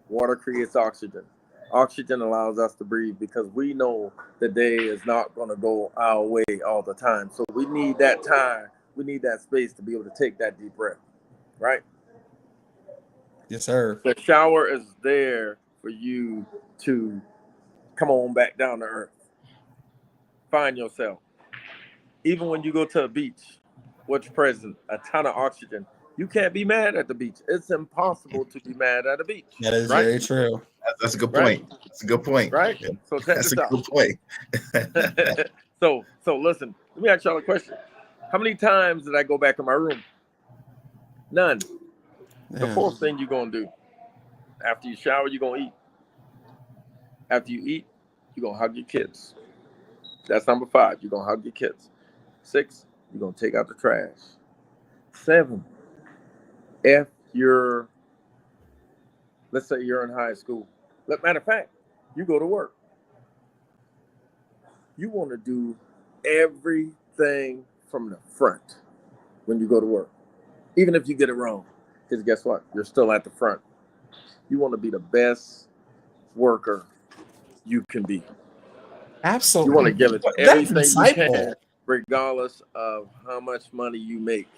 Water creates oxygen. Oxygen allows us to breathe because we know the day is not going to go our way all the time. So we need that time. We need that space to be able to take that deep breath, right? Yes, sir. The shower is there for you to come on back down to earth. Find yourself. Even when you go to a beach, what's present? A ton of oxygen. You can't be mad at the beach. It's impossible to be mad at a beach. That is very true. That's a good point. That's a good point. Right? So check That's this out. a good point. So listen, let me ask y'all a question. How many times did I go back in my room? None. The fourth thing you're going to do, after you shower, you're going to eat. After you eat, you're going to hug your kids. That's number 5. You're going to hug your kids. 6, you're going to take out the trash. 7, if let's say you're in high school. Matter of fact, you go to work. You want to do everything from the front when you go to work, even if you get it wrong. Because guess what? You're still at the front. You want to be the best worker you can be. Absolutely. You want to give it everything you can, regardless of how much money you make.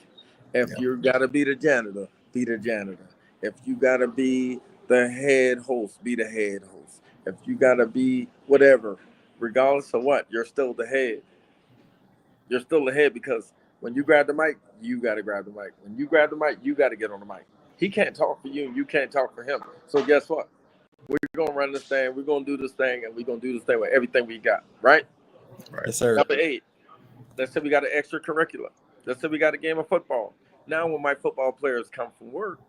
If you got to be the janitor, be the janitor. If you got to be the head host, be the head host. If you got to be whatever, regardless of what, you're still the head. You're still the head because when you grab the mic, you got to grab the mic. When you grab the mic, you got to get on the mic. He can't talk for you, and you can't talk for him. So guess what? we're going to run this thing, we're going to do this thing, and we're going to do this thing with everything we got, right? Yes, sir. Number 8, let's say we got an extracurricular. Let's say we got a game of football. Now when my football players come from work,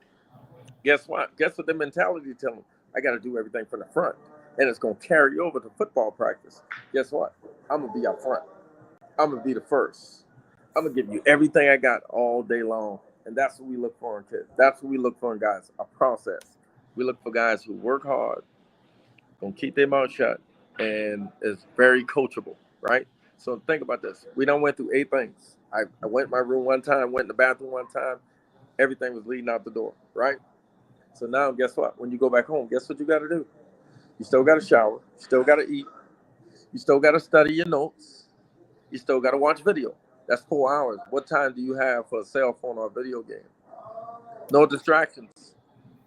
guess what? Guess what their mentality tell them? I got to do everything from the front. And it's going to carry over to football practice. Guess what? I'm going to be up front. I'm going to be the first. I'm going to give you everything I got all day long. And that's what we look for in kids. That's what we look for in guys, a process. We look for guys who work hard, going to keep their mouth shut, and is very coachable, right? So think about this. We done went through 8 things. I went in my room one time, went in the bathroom one time. Everything was leading out the door, right? So now guess what? When you go back home, guess what you got to do? You still got to shower. You still got to eat. You still got to study your notes. You still got to watch video. That's 4 hours. What time do you have for a cell phone or a video game? No distractions.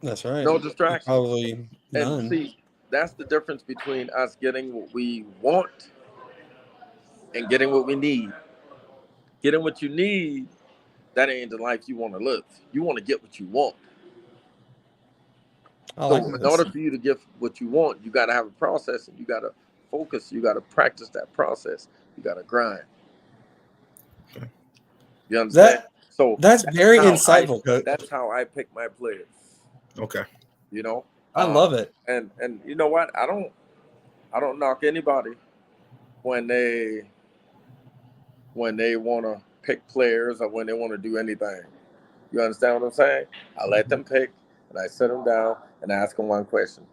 That's right. No distractions. Probably none. And see, that's the difference between us getting what we want and getting what we need. Getting what you need, that ain't the life you want to live. You want to get what you want. So in order for you to get what you want, you got to have a process, and you got to focus. You got to practice that process. You got to grind. Okay. You understand? That's very insightful, Coach. That's how I pick my players. Okay. You know, I love it. And you know what? I don't knock anybody when they want to pick players or when they want to do anything. You understand what I'm saying? I let them pick, and I sit them down and ask them one question.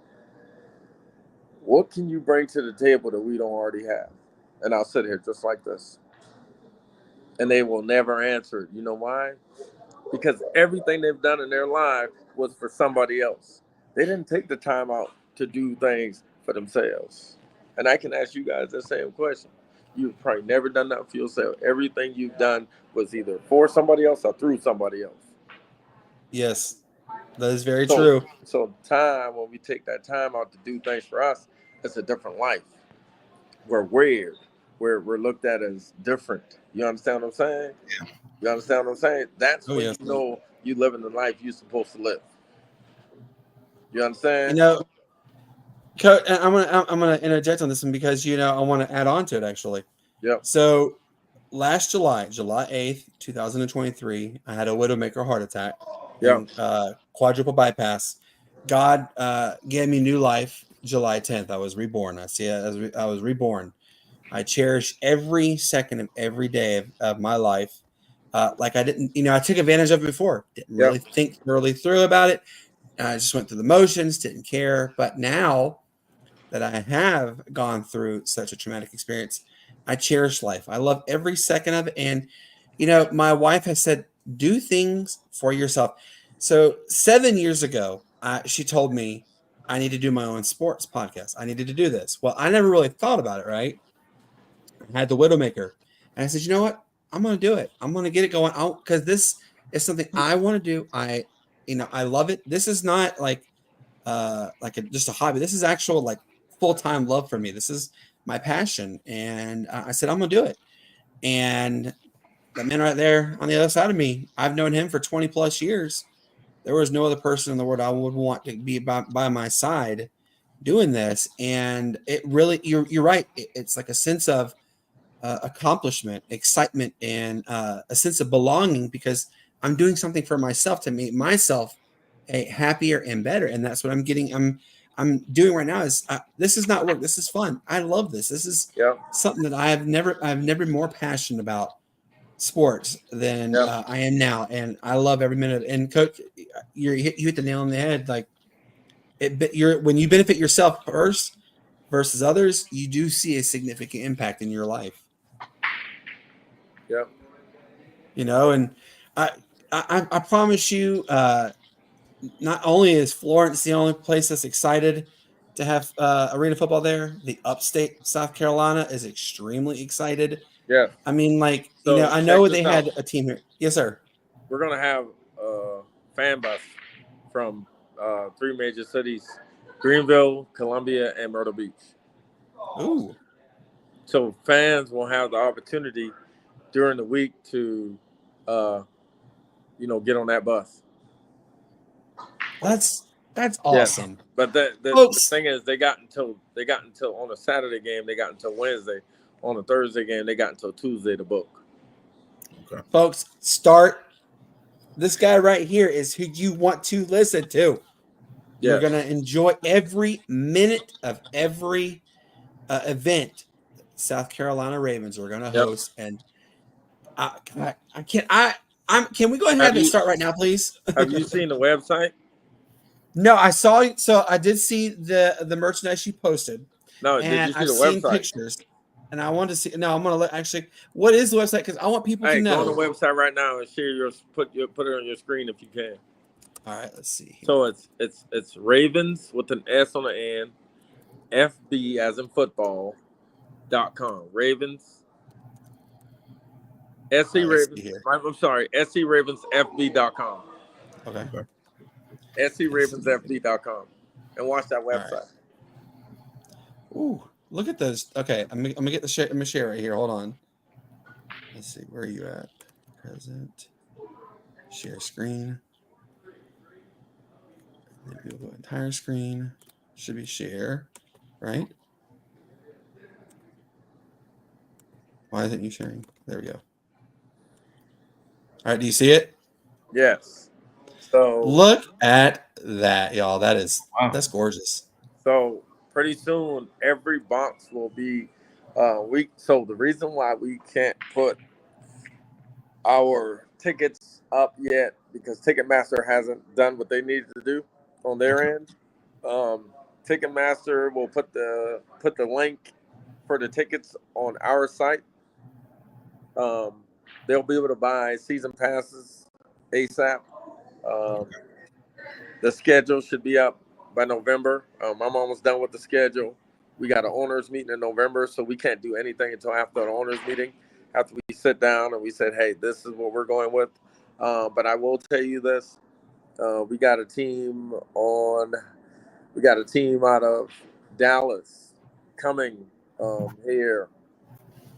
What can you bring to the table that we don't already have? And I'll sit here just like this. And they will never answer it. You know why? Because everything they've done in their life was for somebody else. They didn't take the time out to do things for themselves. And I can ask you guys the same question. You've probably never done that for yourself. Everything you've done was either for somebody else or through somebody else. Yes, that is very true. So time, when we take that time out to do things for us, it's a different life. We're weird. We're looked at as different. You understand what I'm saying? Yeah. You understand what I'm saying? That's when you know you living the life you're supposed to live. You understand? You know, Coach, I'm gonna interject on this one because I want to add on to it actually. Yep. So last July 8th, 2023, I had a widowmaker heart attack. Yeah. Quadruple bypass. God gave me new life. July 10th, I was reborn. I see it as I was reborn. I cherish every second of every day of my life. Like I didn't, I took advantage of it before. Didn't really think really through about it. I just went through the motions, didn't care. But now that I have gone through such a traumatic experience, I cherish life. I love every second of it. And, my wife has said, do things for yourself. So 7 years ago, she told me I need to do my own sports podcast. I needed to do this. Well, I never really thought about it, right? I had the Widowmaker. And I said, you know what? I'm going to do it. I'm going to get it going out because this is something I want to do. I love it. This is not just a hobby. This is actual like full-time love for me. This is my passion. And I said, I'm going to do it. And that man right there on the other side of me, I've known him for 20 plus years. There was no other person in the world I would want to be by my side doing this. And it really, you're right. It's like a sense of accomplishment, excitement, and a sense of belonging because I'm doing something for myself to make myself happier and better. And that's what I'm getting. I'm doing right now is this is not work. This is fun. I love this. This is something that I've never been more passionate about sports than I am now. And I love every minute. And Coach, you hit the nail on the head. Like when you benefit yourself first versus others, you do see a significant impact in your life. Yeah. And I promise you, not only is Florence the only place that's excited to have arena football there, the upstate South Carolina is extremely excited. Yeah. I mean, I know they had a team here. Yes, sir. We're going to have a fan bus from 3 major cities, Greenville, Columbia, and Myrtle Beach. Ooh. So fans will have the opportunity during the week to, get on that bus. That's awesome. Yeah. But the thing is, they got until on a Saturday game, they got until Wednesday. On a Thursday game, they got until Tuesday to book. Okay. Folks, start. This guy right here is who you want to listen to. Yes. You're going to enjoy every minute of every event South Carolina Ravens are going to host. And can we go ahead and start right now, please? Have you seen the website? No, I saw. So I did see the merchandise you posted. No, did you see the website? Seen pictures, and I want to see. No, I'm gonna actually. What is the website? Because I want people to know. Go on the website right now and share put it on your screen if you can. All right, let's see. So it's Ravens with an S on the end, FB as in football.com. Ravens. SC Ravens. I'm sorry, SC Ravens FB.com. Okay. SCRavensFB.com and watch that website. Right. Ooh, look at those. Okay, I'm gonna get the share. I'm gonna share right here. Hold on. Let's see. Where are you at? Present. Share screen. Maybe we'll go entire screen. Should be share, right? Why isn't you sharing? There we go. All right. Do you see it? Yes. So look at that, y'all. That's gorgeous. So pretty soon, every box will be So the reason why we can't put our tickets up yet because Ticketmaster hasn't done what they needed to do on their end. Ticketmaster will put the link for the tickets on our site. They'll be able to buy season passes ASAP. The schedule should be up by November. I'm almost done with the schedule. We got an owners meeting in November, so we can't do anything until after the owners meeting. After we sit down and we said, hey, this is what we're going with. But I will tell you this: we got a team out of Dallas coming here.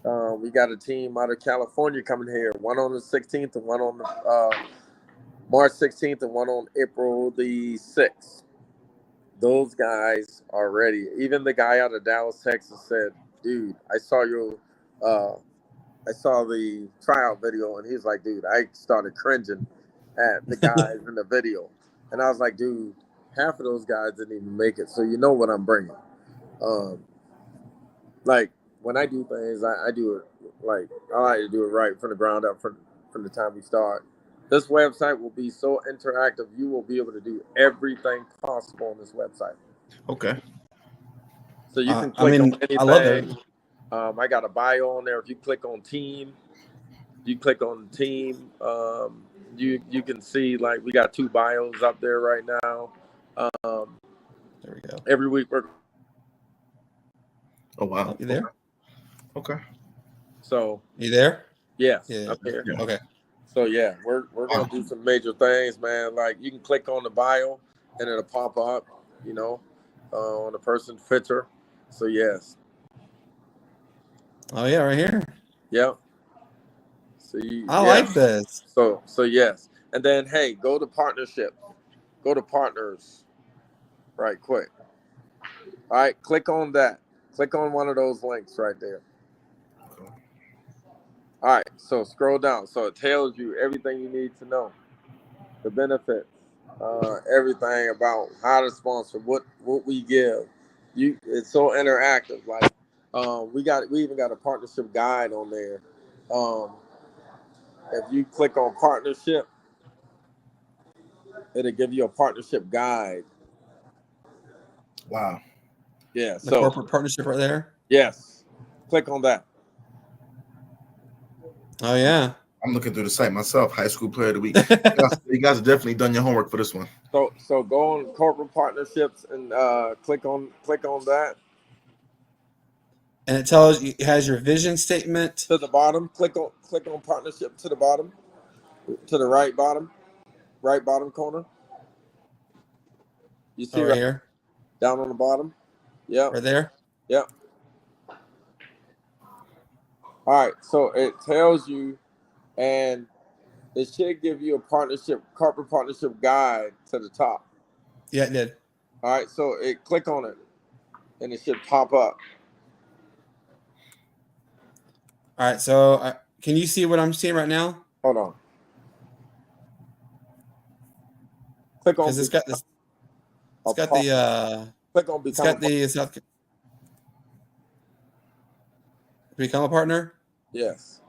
We got a team out of California coming here. One on the 16th and one on the March 16th and one on April the 6th. Those guys are ready. Even the guy out of Dallas, Texas said, dude, I saw the tryout video, and he's like, dude, I started cringing at the guys in the video. And I was like, dude, half of those guys didn't even make it. So you know what I'm bringing. Like when I do things, I do it like I like to do it right from the ground up from the time we start. This website will be so interactive. You will be able to do everything possible on this website. Okay. So you can click on anything. I love it. I got a bio on there. If you click on team, you can see like we got 2 bios up there right now. There we go. Every week we're. Oh wow! You there? Okay. So. You there? Yes. Yeah. Up here. Yeah. Okay. So yeah, we're gonna do some major things, man. Like you can click on the bio and it'll pop up, on the person's picture. So yes. Oh yeah, right here. Yep. So I like this. So yes, and then hey, go to partnership, go to partners, right quick. All right, click on that. Click on one of those links right there. All right, so scroll down. So it tells you everything you need to know, the benefits, everything about how to sponsor, what we give. It's so interactive. Like we even got a partnership guide on there. If you click on partnership, it'll give you a partnership guide. Wow. Yeah. The corporate partnership right there. Yes. Click on that. Oh yeah, I'm looking through the site myself. High school player of the week. You guys have definitely done your homework for this one. So go on corporate partnerships and click on that. And it tells you, it has your vision statement to the bottom. Click on partnership to the bottom, to the right bottom corner. You see right here, down on the bottom. Yeah, right there. Yep. All right, so it tells you, and it should give you a corporate partnership guide to the top. Yeah, it did. All right, so click on it, and it should pop up. All right, so can you see what I'm seeing right now? Hold on. Click on. Because it's got this. It's got the. Click on It's got the South. Become a partner. Yes.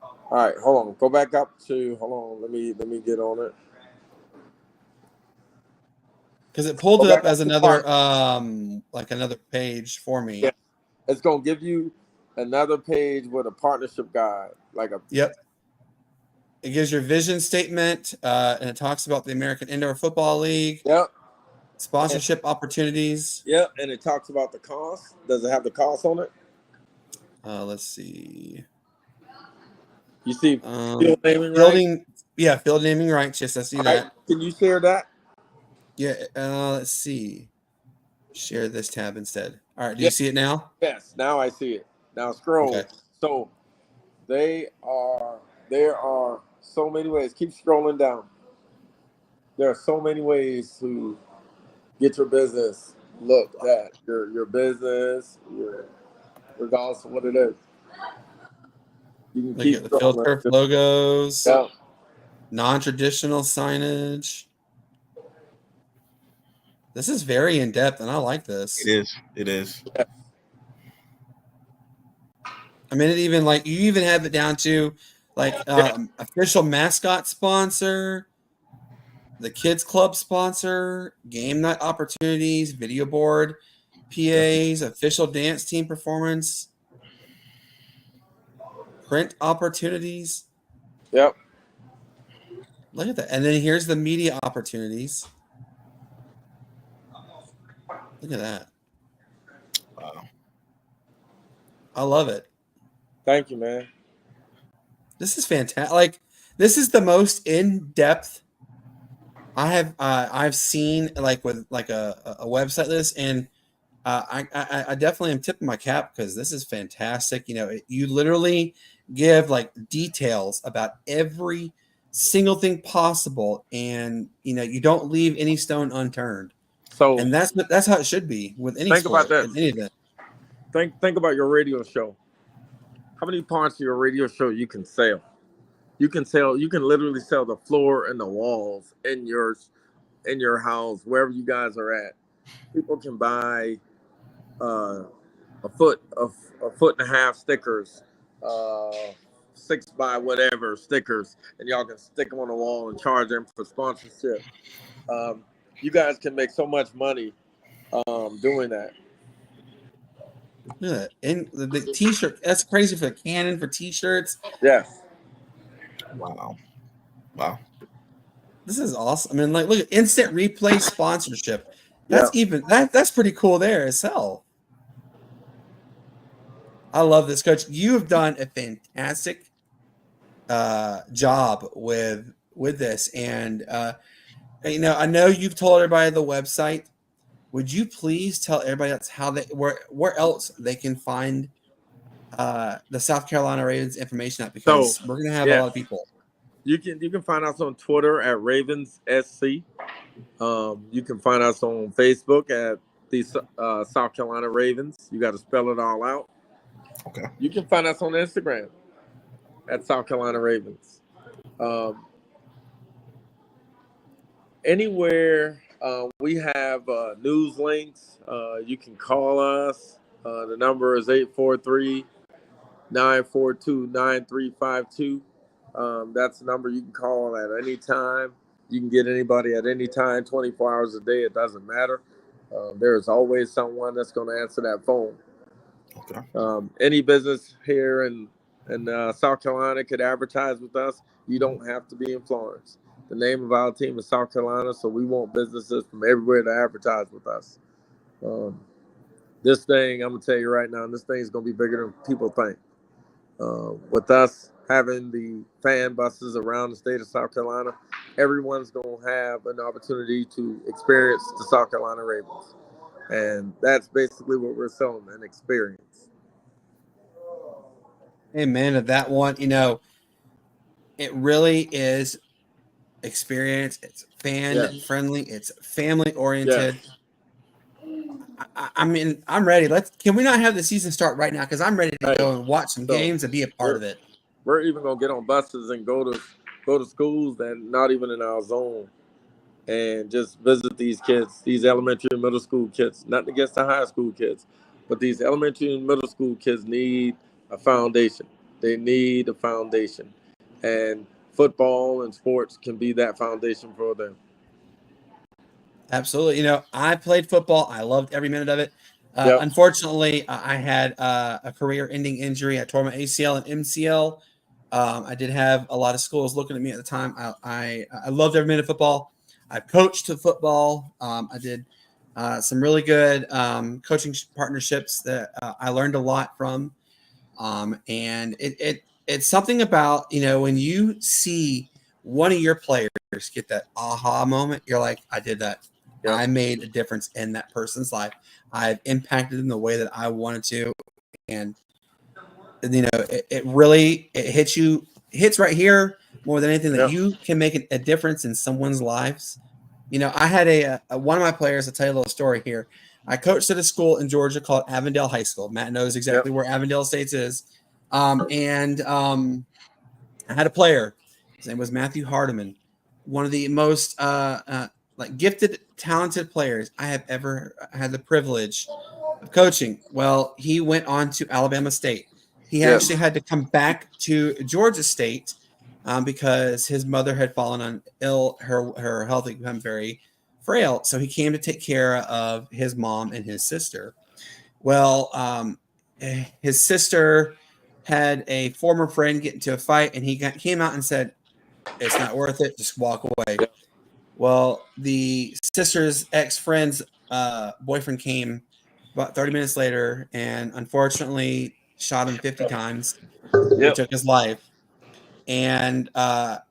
All right, hold on. Go back up to. Hold on. Let me get on it. Because it pulled it up as another like another page for me. Yeah. It's gonna give you another page with a partnership guide, like a. Yep. It gives your vision statement, and it talks about the American Indoor Football League. Yep. Sponsorship opportunities. Yep, and it talks about the cost. Does it have the cost on it? Let's see. You see field naming rights? Yeah, field naming rights. Yes, I see that. Right. Can you share that? Yeah. Let's see. Share this tab instead. All right. Do you see it now? Yes. Now I see it. Now scroll. Okay. So there are so many ways. Keep scrolling down. There are so many ways to get your business looked at. Your business, regardless of what it is. You can keep the field turf logos. Yeah. Non-traditional signage. This is very in depth, and I like this. It is. Yeah. I mean, you even have it down to official mascot sponsor, the kids club sponsor, game night opportunities, video board, PAs, official dance team performance, print opportunities. Yep. Look at that. And then here's the media opportunities. Look at that. Wow. I love it. Thank you, man. This is fantastic. This is the most in-depth I've seen with a website like this, and I definitely am tipping my cap because this is fantastic. You literally give details about every single thing possible, and you don't leave any stone unturned. So, and that's how it should be with any sport. Think about this. Think about your radio show. How many parts of your radio show you can sell? You can literally sell the floor and the walls in your house, wherever you guys are at. People can buy a foot and a half stickers, 6 by whatever stickers, and y'all can stick them on the wall and charge them for sponsorship. You guys can make so much money doing that. Yeah, and the t-shirt, that's crazy for the Canon for t-shirts. Yes. Wow. This is awesome. I mean, look at instant replay sponsorship. That's that's pretty cool there itself. I love this, Coach. You have done a fantastic job with this, and I know you've told everybody the website. Would you please tell everybody else where else they can find the South Carolina Ravens information at? Because we're gonna have a lot of people. You can find us on Twitter at RavensSC. You can find us on Facebook at the South Carolina Ravens. You got to spell it all out. Okay. You can find us on Instagram at South Carolina Ravens. Anywhere we have news links, you can call us. The number is 843-942-9352. That's the number you can call at any time. You can get anybody at any time, 24 hours a day. It doesn't matter. There's always someone that's going to answer that phone. Okay. Any business here in South Carolina could advertise with us. You don't have to be in Florence. The name of our team is South Carolina, so we want businesses from everywhere to advertise with us. This thing, I'm going to tell you right now, this thing is going to be bigger than people think. With us having the fan buses around the state of South Carolina, everyone's going to have an opportunity to experience the South Carolina Ravens. And that's basically what we're selling, an experience. Amen to that one. It really is experience. It's fan friendly. It's family oriented. I mean, I'm ready. Can we not have the season start right now? Because I'm ready to go and watch some games and be a part of it. We're even gonna get on buses and go to schools that not even in our zone, and just visit these kids, these elementary and middle school kids. Nothing against the high school kids, but these elementary and middle school kids need a foundation. They need a foundation, and football and sports can be that foundation for them. Absolutely. I played football. I loved every minute of it. Unfortunately, I had a career-ending injury. I tore my ACL and MCL. I did have a lot of schools looking at me at the time. I loved every minute of football. I coached football. I did some really good coaching partnerships that I learned a lot from. And it's something about, when you see one of your players get that aha moment, you're like, I did that. Yep. I made a difference in that person's life. I've impacted them the way that I wanted to. And, it really hits right here more than anything that you can make a difference in someone's lives. I had one of my players, I'll tell you a little story here. I coached at a school in Georgia called Avondale High School. Matt knows exactly where Avondale Estates is. I had a player. His name was Matthew Hardiman, one of the most gifted, talented players I have ever had the privilege of coaching. Well, he went on to Alabama State. He actually had to come back to Georgia State because his mother had fallen on ill. Her health had become very frail. So he came to take care of his mom and his sister. Well, his sister had a former friend get into a fight, and he came out and said, "It's not worth it. Just walk away." Well, the sister's ex-friend's boyfriend came about 30 minutes later and unfortunately shot him 50 times. He took his life. And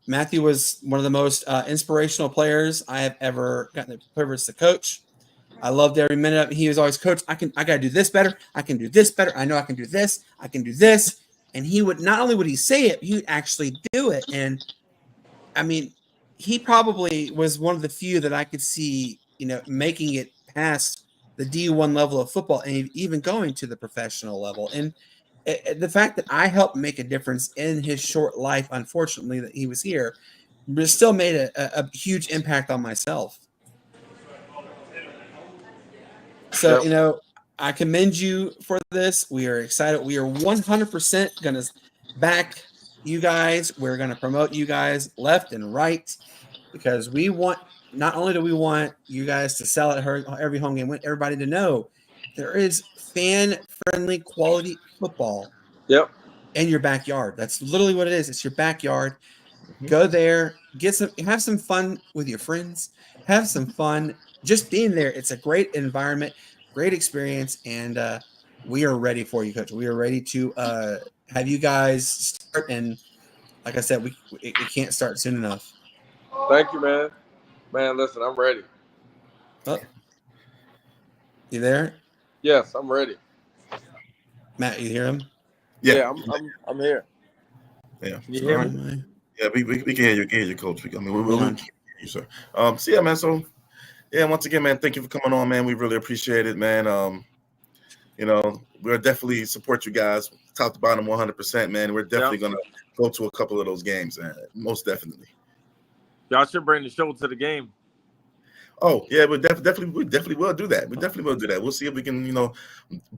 Matthew was one of the most inspirational players I have ever gotten the privilege to coach. I loved every minute of it. He was always, "Coach, I got to do this better. I can do this better. I know I can do this. I can do this." And he would, not only would he say it, he would actually do it. And I mean, he probably was one of the few that I could see, making it past the D1 level of football and even going to the professional level. And the fact that I helped make a difference in his short life, unfortunately, that he was here, but still made a huge impact on myself. So, I commend you for this. We are excited. We are 100% going to back you guys. We're going to promote you guys left and right because we want, not only do we want you guys to sell at every home game, we want everybody to know there is fan-friendly quality football in your backyard. That's literally what it is. It's your backyard. Mm-hmm. Go there, have some fun with your friends, have some fun just being there. It's a great environment, great experience, and we are ready for you, Coach. We are ready to have you guys start, and like I said, it can't start soon enough. Thank you, man. Man, listen, I'm ready. Oh. You there? Yes, I'm ready. Matt, you hear him? Yeah, I'm here. Yeah. Can you hear me? Yeah, we can hear you. We can hear you, Coach. We'll hear you, sir. So yeah, man. So yeah, once again, man, thank you for coming on, man. We really appreciate it, man. We'll definitely support you guys, top to bottom, 100%, man. We're definitely gonna go to a couple of those games, man. Most definitely. Y'all should bring the show to the game. Oh yeah, we definitely will do that. We definitely will do that. We'll see if we can,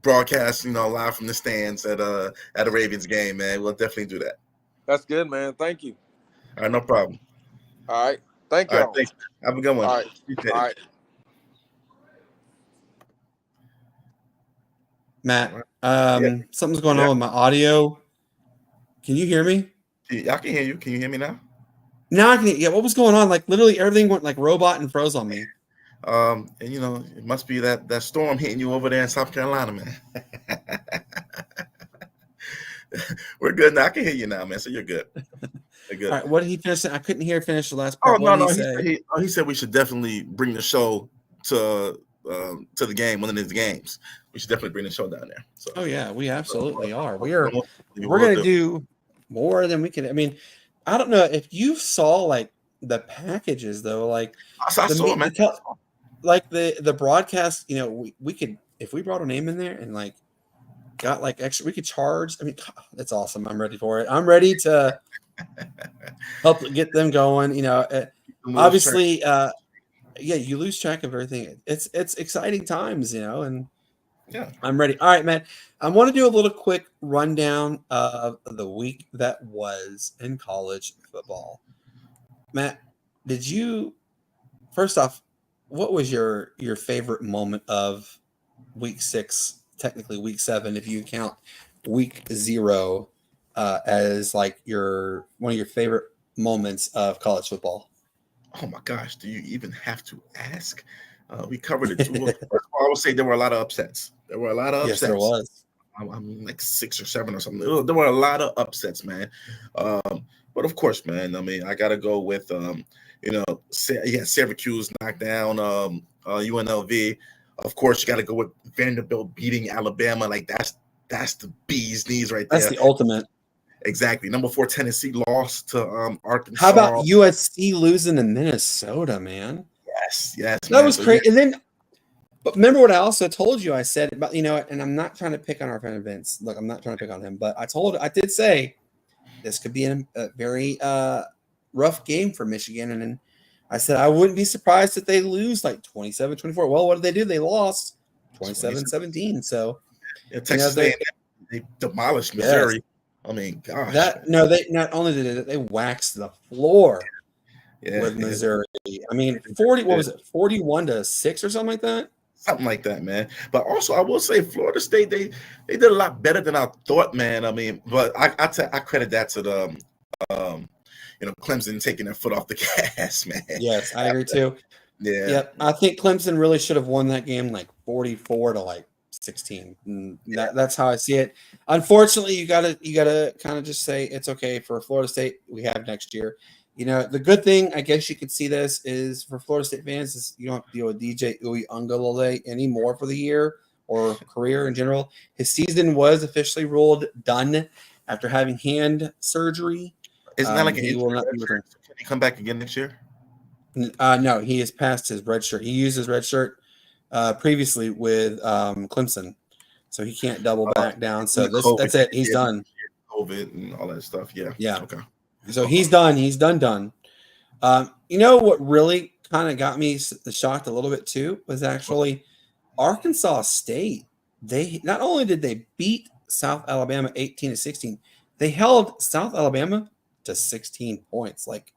broadcast, live from the stands at a Ravens game, man. We'll definitely do that. That's good, man. Thank you. All right, no problem. All right, thank you. All right, thanks. Have a good one. All right. Matt, something's going on with my audio. Can you hear me? Yeah, I can hear you. Can you hear me now? Now I can. Yeah, what was going on? Like literally everything went like robot and froze on me. And it must be that storm hitting you over there in South Carolina, man. We're good now. I can hear you now, man. So you're good. You're good. All right. What did he finish? I couldn't finish the last part. He said we should definitely bring the show to the game, one of these games. We should definitely bring the show down there. So. Oh yeah, we absolutely are. We're going to do more than we can. I mean, I don't know if you saw like the packages though, like I saw it, man. Like the broadcast, you know, we could, if we brought a name in there and like got like extra, we could charge. I mean, that's awesome. I'm ready for it. I'm ready to help get them going. You know, obviously, yeah, you lose track of everything. It's exciting times, you know, and yeah, I'm ready. All right, man. I want to do a little quick rundown of the week that was in college football. Matt, did you, first off, what was your favorite moment of week 6, technically week 7, if you count week 0 as like one of your favorite moments of college football? Oh my gosh, do you even have to ask? We covered it too. First of all, I would say there were a lot of upsets. Yes, there was. I'm like 6 or 7 or something. There were a lot of upsets, man. But of course, man, I mean, I got to go with, Syracuse knocked down UNLV. Of course, you got to go with Vanderbilt beating Alabama. Like, that's the bee's knees right there. That's the ultimate. Exactly. Number 4, Tennessee lost to Arkansas. How about USC losing to Minnesota, man? Yes. That was crazy. Yeah. And then, but remember what I also told you? I said about, you know, and I'm not trying to pick on our friend Vince. Look, I'm not trying to pick on him, but I did say this could be a very rough game for Michigan. And then I said I wouldn't be surprised if they lose like 27-24. Well, what did they do? They lost 27-17. So Texas they demolished Missouri. Yes. I mean, gosh. They not only did it, they waxed the floor with Missouri. I mean, 41-6 or something like that? Something like that, man. But also, I will say Florida State, they did a lot better than I thought, man. I mean, but I credit that to the Clemson taking their foot off the gas, man. Yes, I agree too. Yeah. Yep. I think Clemson really should have won that game like 44-16. That's how I see it. Unfortunately, you gotta kind of just say it's okay for Florida State. We have next year. You know, the good thing, I guess you could see this, is for Florida State fans, is you don't have to deal with DJ Uiagalelei anymore for the year or career in general. His season was officially ruled done after having hand surgery. Isn't that like he will not be returned? Can he come back again next year? No, he has passed his red shirt. He used his red shirt previously with Clemson, so he can't double back down. So that's it. He's done. COVID and all that stuff. Yeah. Okay. So he's done. He's done. You know what really kind of got me shocked a little bit too was actually Arkansas State. They not only did they beat South Alabama 18-16, they held South Alabama to 16 points. Like,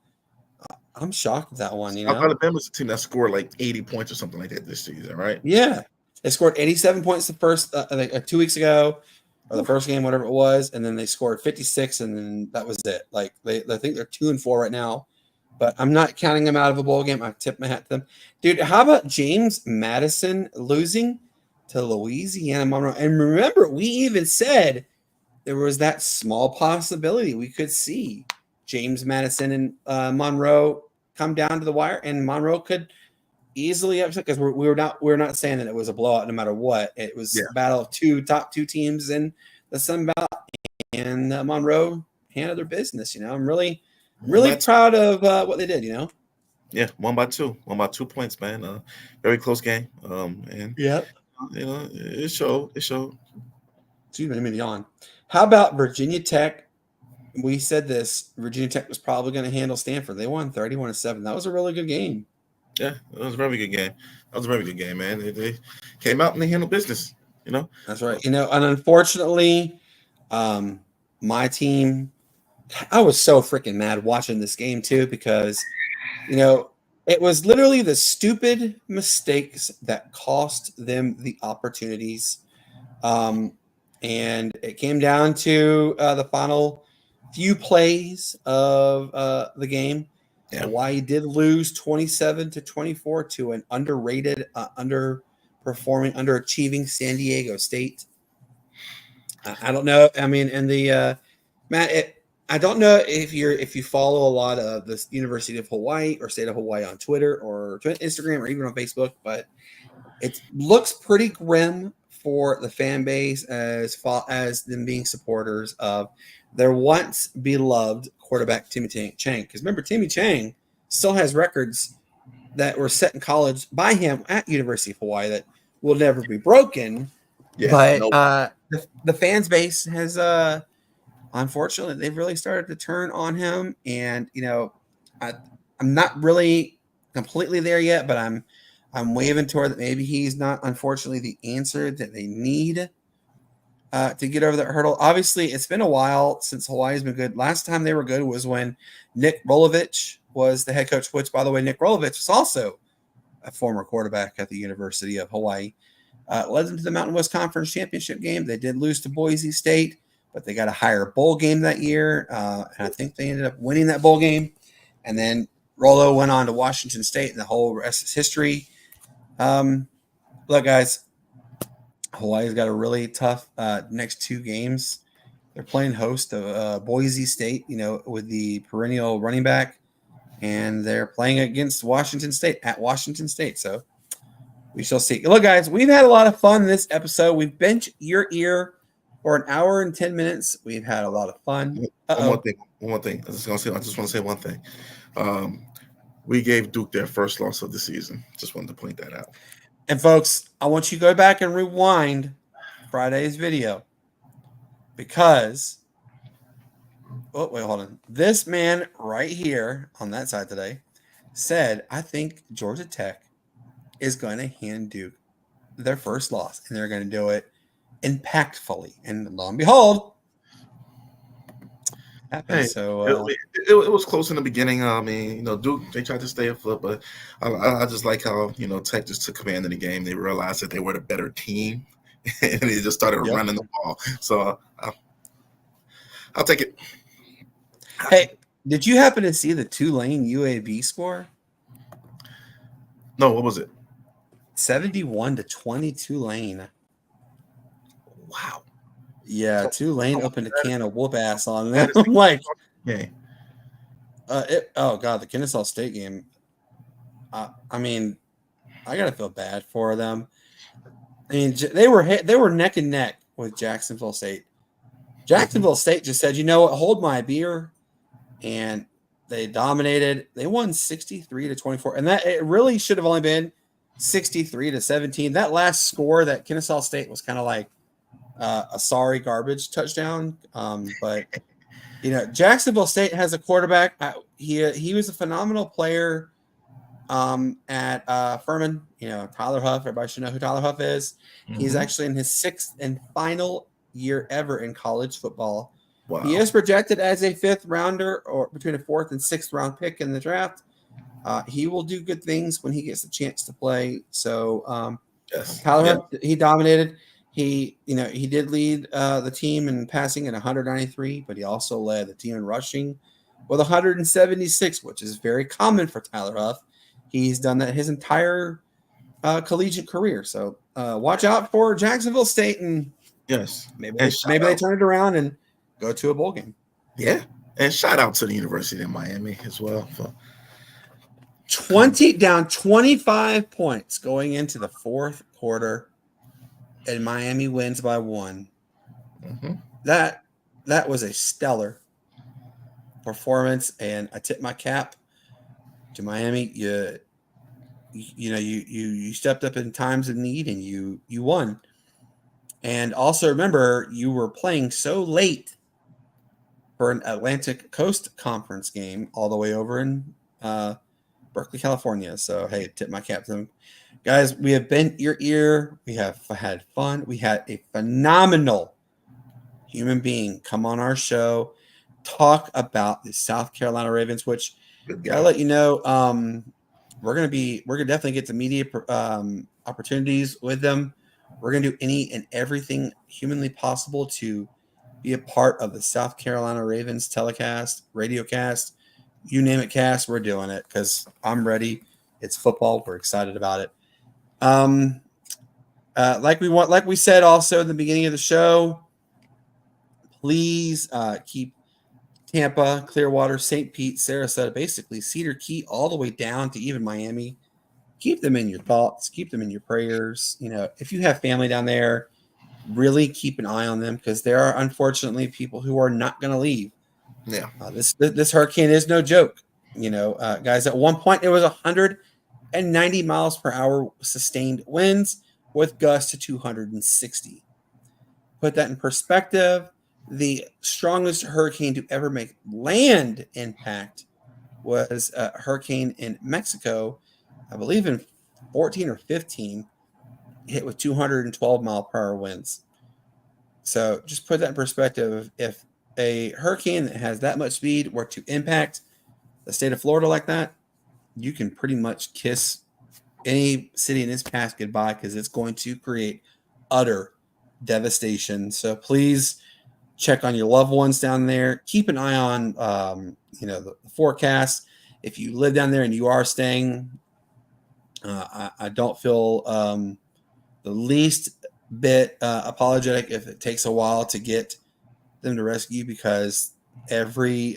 I'm shocked at that one. You know, Alabama's a team that scored like 80 points or something like that this season, right? Yeah, they scored 87 points the first 2 weeks ago. Or the first game, whatever it was, and then they scored 56, and then that was it. Like I think they're 2-4 right now, but I'm not counting them out of a bowl game. I tip my hat to them, dude. How about James Madison losing to Louisiana Monroe? And remember, we even said there was that small possibility we could see James Madison and Monroe come down to the wire, and Monroe could easily upset, because we're not saying that it was a blowout no matter what. It was a battle of top two teams in the Sun Belt, and Monroe handled their business. You know, I'm really proud of what they did. You know, won by 2 points, man. Very close game. And you know, it showed. Excuse me, let me yawn. How about Virginia Tech? We said this. Virginia Tech was probably going to handle Stanford. They won 31-7. That was a really good game. Yeah, it was a very good game. Man. They came out and they handled business, you know? That's right. You know, and unfortunately, my team, I was so freaking mad watching this game too, because, you know, it was literally the stupid mistakes that cost them the opportunities. And it came down to the final few plays of the game. Yeah. Hawaii did lose 27-24 to an underrated, underperforming, underachieving San Diego State. I don't know. I mean, and the Matt, I don't know if you follow a lot of the University of Hawaii or State of Hawaii on Twitter or Instagram or even on Facebook, but it looks pretty grim for the fan base as far as them being supporters of their once beloved quarterback Timmy Chang. Because remember, Timmy Chang still has records that were set in college by him at University of Hawaii that will never be broken. Yeah, but the fans base has unfortunately they've really started to turn on him, and I'm not really completely there yet, but I'm waving toward that maybe he's not unfortunately the answer that they need to get over that hurdle. Obviously, it's been a while since Hawaii's been good. Last time they were good was when Nick Rolovich was the head coach, which, by the way, Nick Rolovich was also a former quarterback at the University of Hawaii. Led them to the Mountain West Conference Championship game. They did lose to Boise State, but they got a higher bowl game that year, and I think they ended up winning that bowl game. And then Rolo went on to Washington State, and the whole rest is history. Look, guys, Hawaii's got a really tough next two games. They're playing host of Boise State, with the perennial running back, and they're playing against Washington State at Washington State. So we shall see. Look, guys, we've had a lot of fun in this episode. We've bent your ear for an hour and 10 minutes. We've had a lot of fun. One more thing. I just want to say one thing. We gave Duke their first loss of the season. Just wanted to point that out. And folks, I want you to go back and rewind Friday's video because, hold on. This man right here on that side today said, I think Georgia Tech is going to hand Duke their first loss, and they're going to do it impactfully. And lo and behold, happened. Hey, so it was close in the beginning. I mean, Duke, they tried to stay afloat, but I just like how Tech just took command of the game. They realized that they were the better team, and they just started running the ball. So I'll take it. Hey, did you happen to see the Tulane UAB score? No, what was it? 71-20 Tulane. Wow. Yeah, Tulane opened a can of whoop ass on them. I'm like, oh god, the Kennesaw State game. I mean, I gotta feel bad for them. I mean, they were neck and neck with Jacksonville State. Jacksonville State just said, you know what, hold my beer, and they dominated. They won 63-24, and that it really should have only been 63-17. That last score that Kennesaw State was kind of like a sorry garbage touchdown. But Jacksonville State has a quarterback. He was a phenomenal player at Furman. Tyler Huff. Everybody should know who Tyler Huff is. Mm-hmm. He's actually in his 6th and final year ever in college football. Wow. He is projected as a 5th rounder, or between a 4th and 6th round pick in the draft. He will do good things when he gets the chance to play. So Tyler Huff, he dominated. He did lead the team in passing at 193, but he also led the team in rushing with 176, which is very common for Tyler Huff. He's done that his entire collegiate career. So watch out for Jacksonville State, and maybe they turn it around and go to a bowl game. Yeah, and shout out to the University of Miami as well for 25 points going into the 4th quarter. And Miami wins by 1. Mm-hmm. That was a stellar performance, and I tip my cap to Miami. You stepped up in times of need, and you won. And also remember, you were playing so late for an Atlantic Coast Conference game all the way over in Berkeley, California. So hey, tip my cap to them. Guys, we have bent your ear. We have had fun. We had a phenomenal human being come on our show, talk about the South Carolina Ravens, which I'll let you know, we're gonna definitely get the media opportunities with them. We're gonna do any and everything humanly possible to be a part of the South Carolina Ravens telecast, radiocast, you name it, cast. We're doing it because I'm ready. It's football. We're excited about it. Like we said also in the beginning of the show, please keep Tampa, Clearwater, St. Pete, Sarasota, basically Cedar Key, all the way down to even Miami. Keep them in your thoughts, keep them in your prayers. If you have family down there, really keep an eye on them, because there are unfortunately people who are not going to leave. Yeah, this hurricane is no joke. Guys, at one point it was 190 miles per hour sustained winds with gusts to 260. Put that in perspective, the strongest hurricane to ever make land impact was a hurricane in Mexico, I believe in 14 or 15, hit with 212 mile per hour winds. So just put that in perspective. If a hurricane that has that much speed were to impact the state of Florida like that, you can pretty much kiss any city in its path goodbye, because it's going to create utter devastation. So please check on your loved ones down there. Keep an eye on, the forecast. If you live down there and you are staying, I don't feel the least bit apologetic if it takes a while to get them to rescue, because every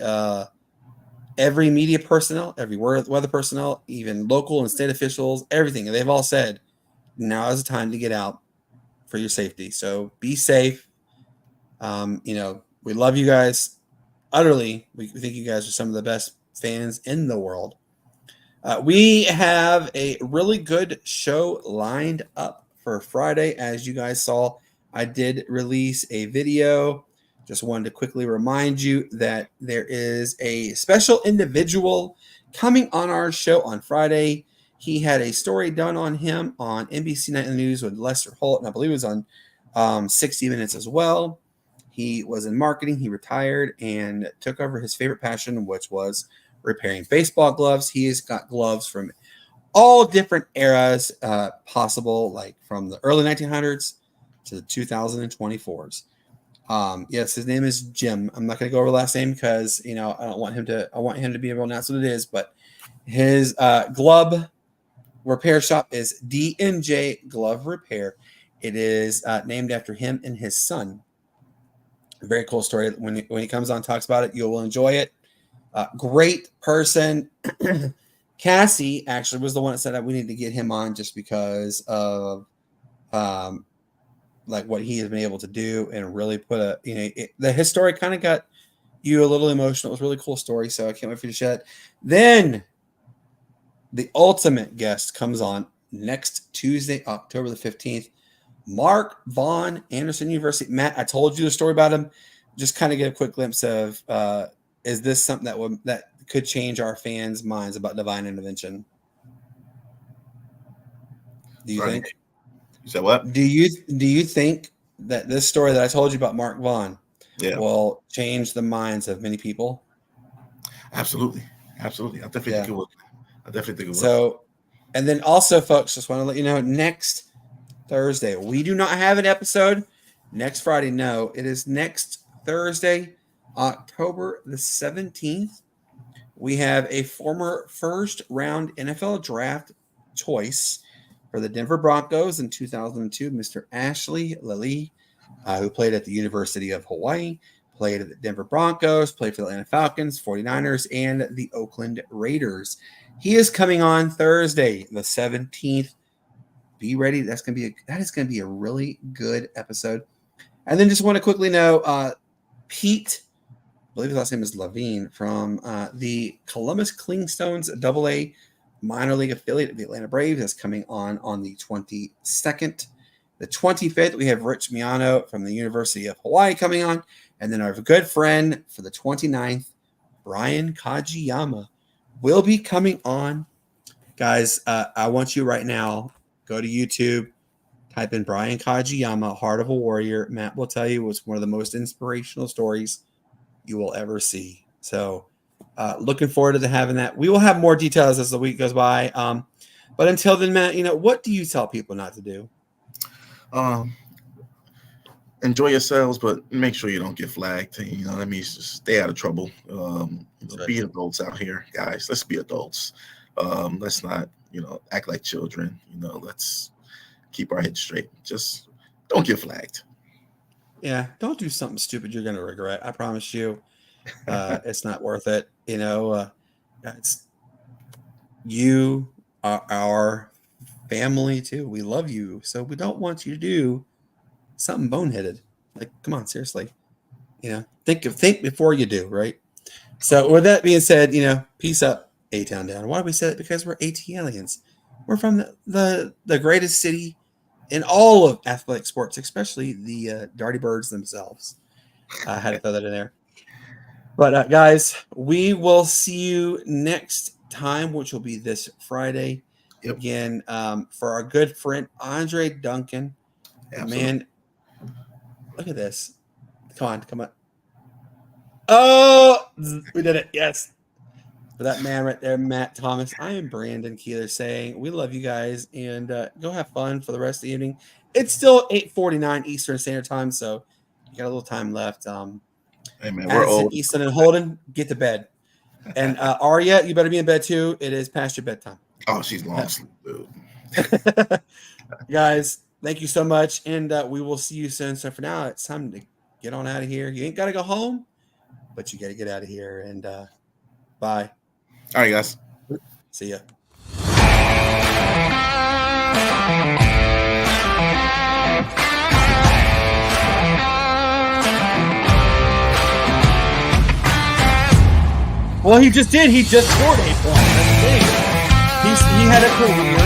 media personnel, every weather personnel, even local and state officials, everything, they've all said now is the time to get out for your safety. So be safe. We love you guys utterly. We think you guys are some of the best fans in the world. We have a really good show lined up for Friday. As you guys saw, I did release a video. Just wanted to quickly remind you that there is a special individual coming on our show on Friday. He had a story done on him on NBC Nightly News with Lester Holt, and I believe it was on 60 Minutes as well. He was in marketing. He retired and took over his favorite passion, which was repairing baseball gloves. He has got gloves from all different eras possible, like from the early 1900s to the 2024s. Yes, his name is Jim. I'm not going to go over the last name because, I don't want him to, I want him to be able to announce what it is, but his glove repair shop is D&J Glove Repair. It is named after him and his son. A very cool story. When he comes on, talks about it, you will enjoy it. Great person. Cassie actually was the one that said that we need to get him on just because of like what he has been able to do and really put his story kind of got you a little emotional. It was a really cool story, so I can't wait for you to share it. Then the ultimate guest comes on next Tuesday, October the 15th. Mark Vaughn, Anderson University. Matt, I told you the story about him. Just kind of get a quick glimpse of is this something that could change our fans' minds about divine intervention? Do you think? You said what? Do you think that this story that I told you about Mark Vaughn will change the minds of many people? Absolutely. I definitely think it will. So, and then also, folks, just want to let you know, next Thursday, we do not have an episode next Friday. No, it is next Thursday, October the 17th. We have a former first round NFL draft choice for the Denver Broncos in 2002, Mr. Ashley Lilly, who played at the University of Hawaii, played at the Denver Broncos, played for the Atlanta Falcons, 49ers, and the Oakland Raiders. He is coming on Thursday, the 17th. Be ready. That is going to be a really good episode. And then just want to quickly know, Pete, I believe his last name is Levine, from the Columbus Clingstones AA minor league affiliate of the Atlanta Braves, is coming on the 22nd. The 25th, we have Rich Miano from the University of Hawaii coming on. And then our good friend for the 29th, Brian Kajiyama, will be coming on. Guys, I want you right now, go to YouTube, type in Brian Kajiyama, Heart of a Warrior. Matt will tell you it's one of the most inspirational stories you will ever see. So looking forward to having that. We will have more details as the week goes by. But until then, Matt, what do you tell people not to do? Enjoy yourselves, but make sure you don't get flagged. Just stay out of trouble. Be adults out here, guys. Let's be adults. Let's not, act like children. Let's keep our heads straight. Just don't get flagged. Yeah, don't do something stupid you're going to regret. I promise you, it's not worth it. You are our family too. We love you, so we don't want you to do something boneheaded. Like, come on, seriously. Think before you do, right? So with that being said, peace up. A-Town down. Why do we say that? Because we're AT-aliens. We're from the greatest city in all of athletic sports, especially the Darty Birds themselves. I had to throw that in there. But guys, we will see you next time, which will be this Friday. Yep. Again, for our good friend Andre Duncan. Absolutely. Man, look at this. Come on. Oh, we did it. Yes. For that man right there, Matt Thomas, I am Brandon Keeler saying we love you guys and go have fun for the rest of the evening. It's still 8:49 Eastern Standard Time, so you got a little time left. Hey man, we're old. Easton and Holden, get to bed. And Arya, you better be in bed too. It is past your bedtime. Oh, she's long asleep, dude. Guys, thank you so much, and we will see you soon. So for now, it's time to get on out of here. You ain't got to go home, but you got to get out of here. And bye. All right, guys. See ya. Well, he just did. He just scored 8 points. That's the thing. He had a career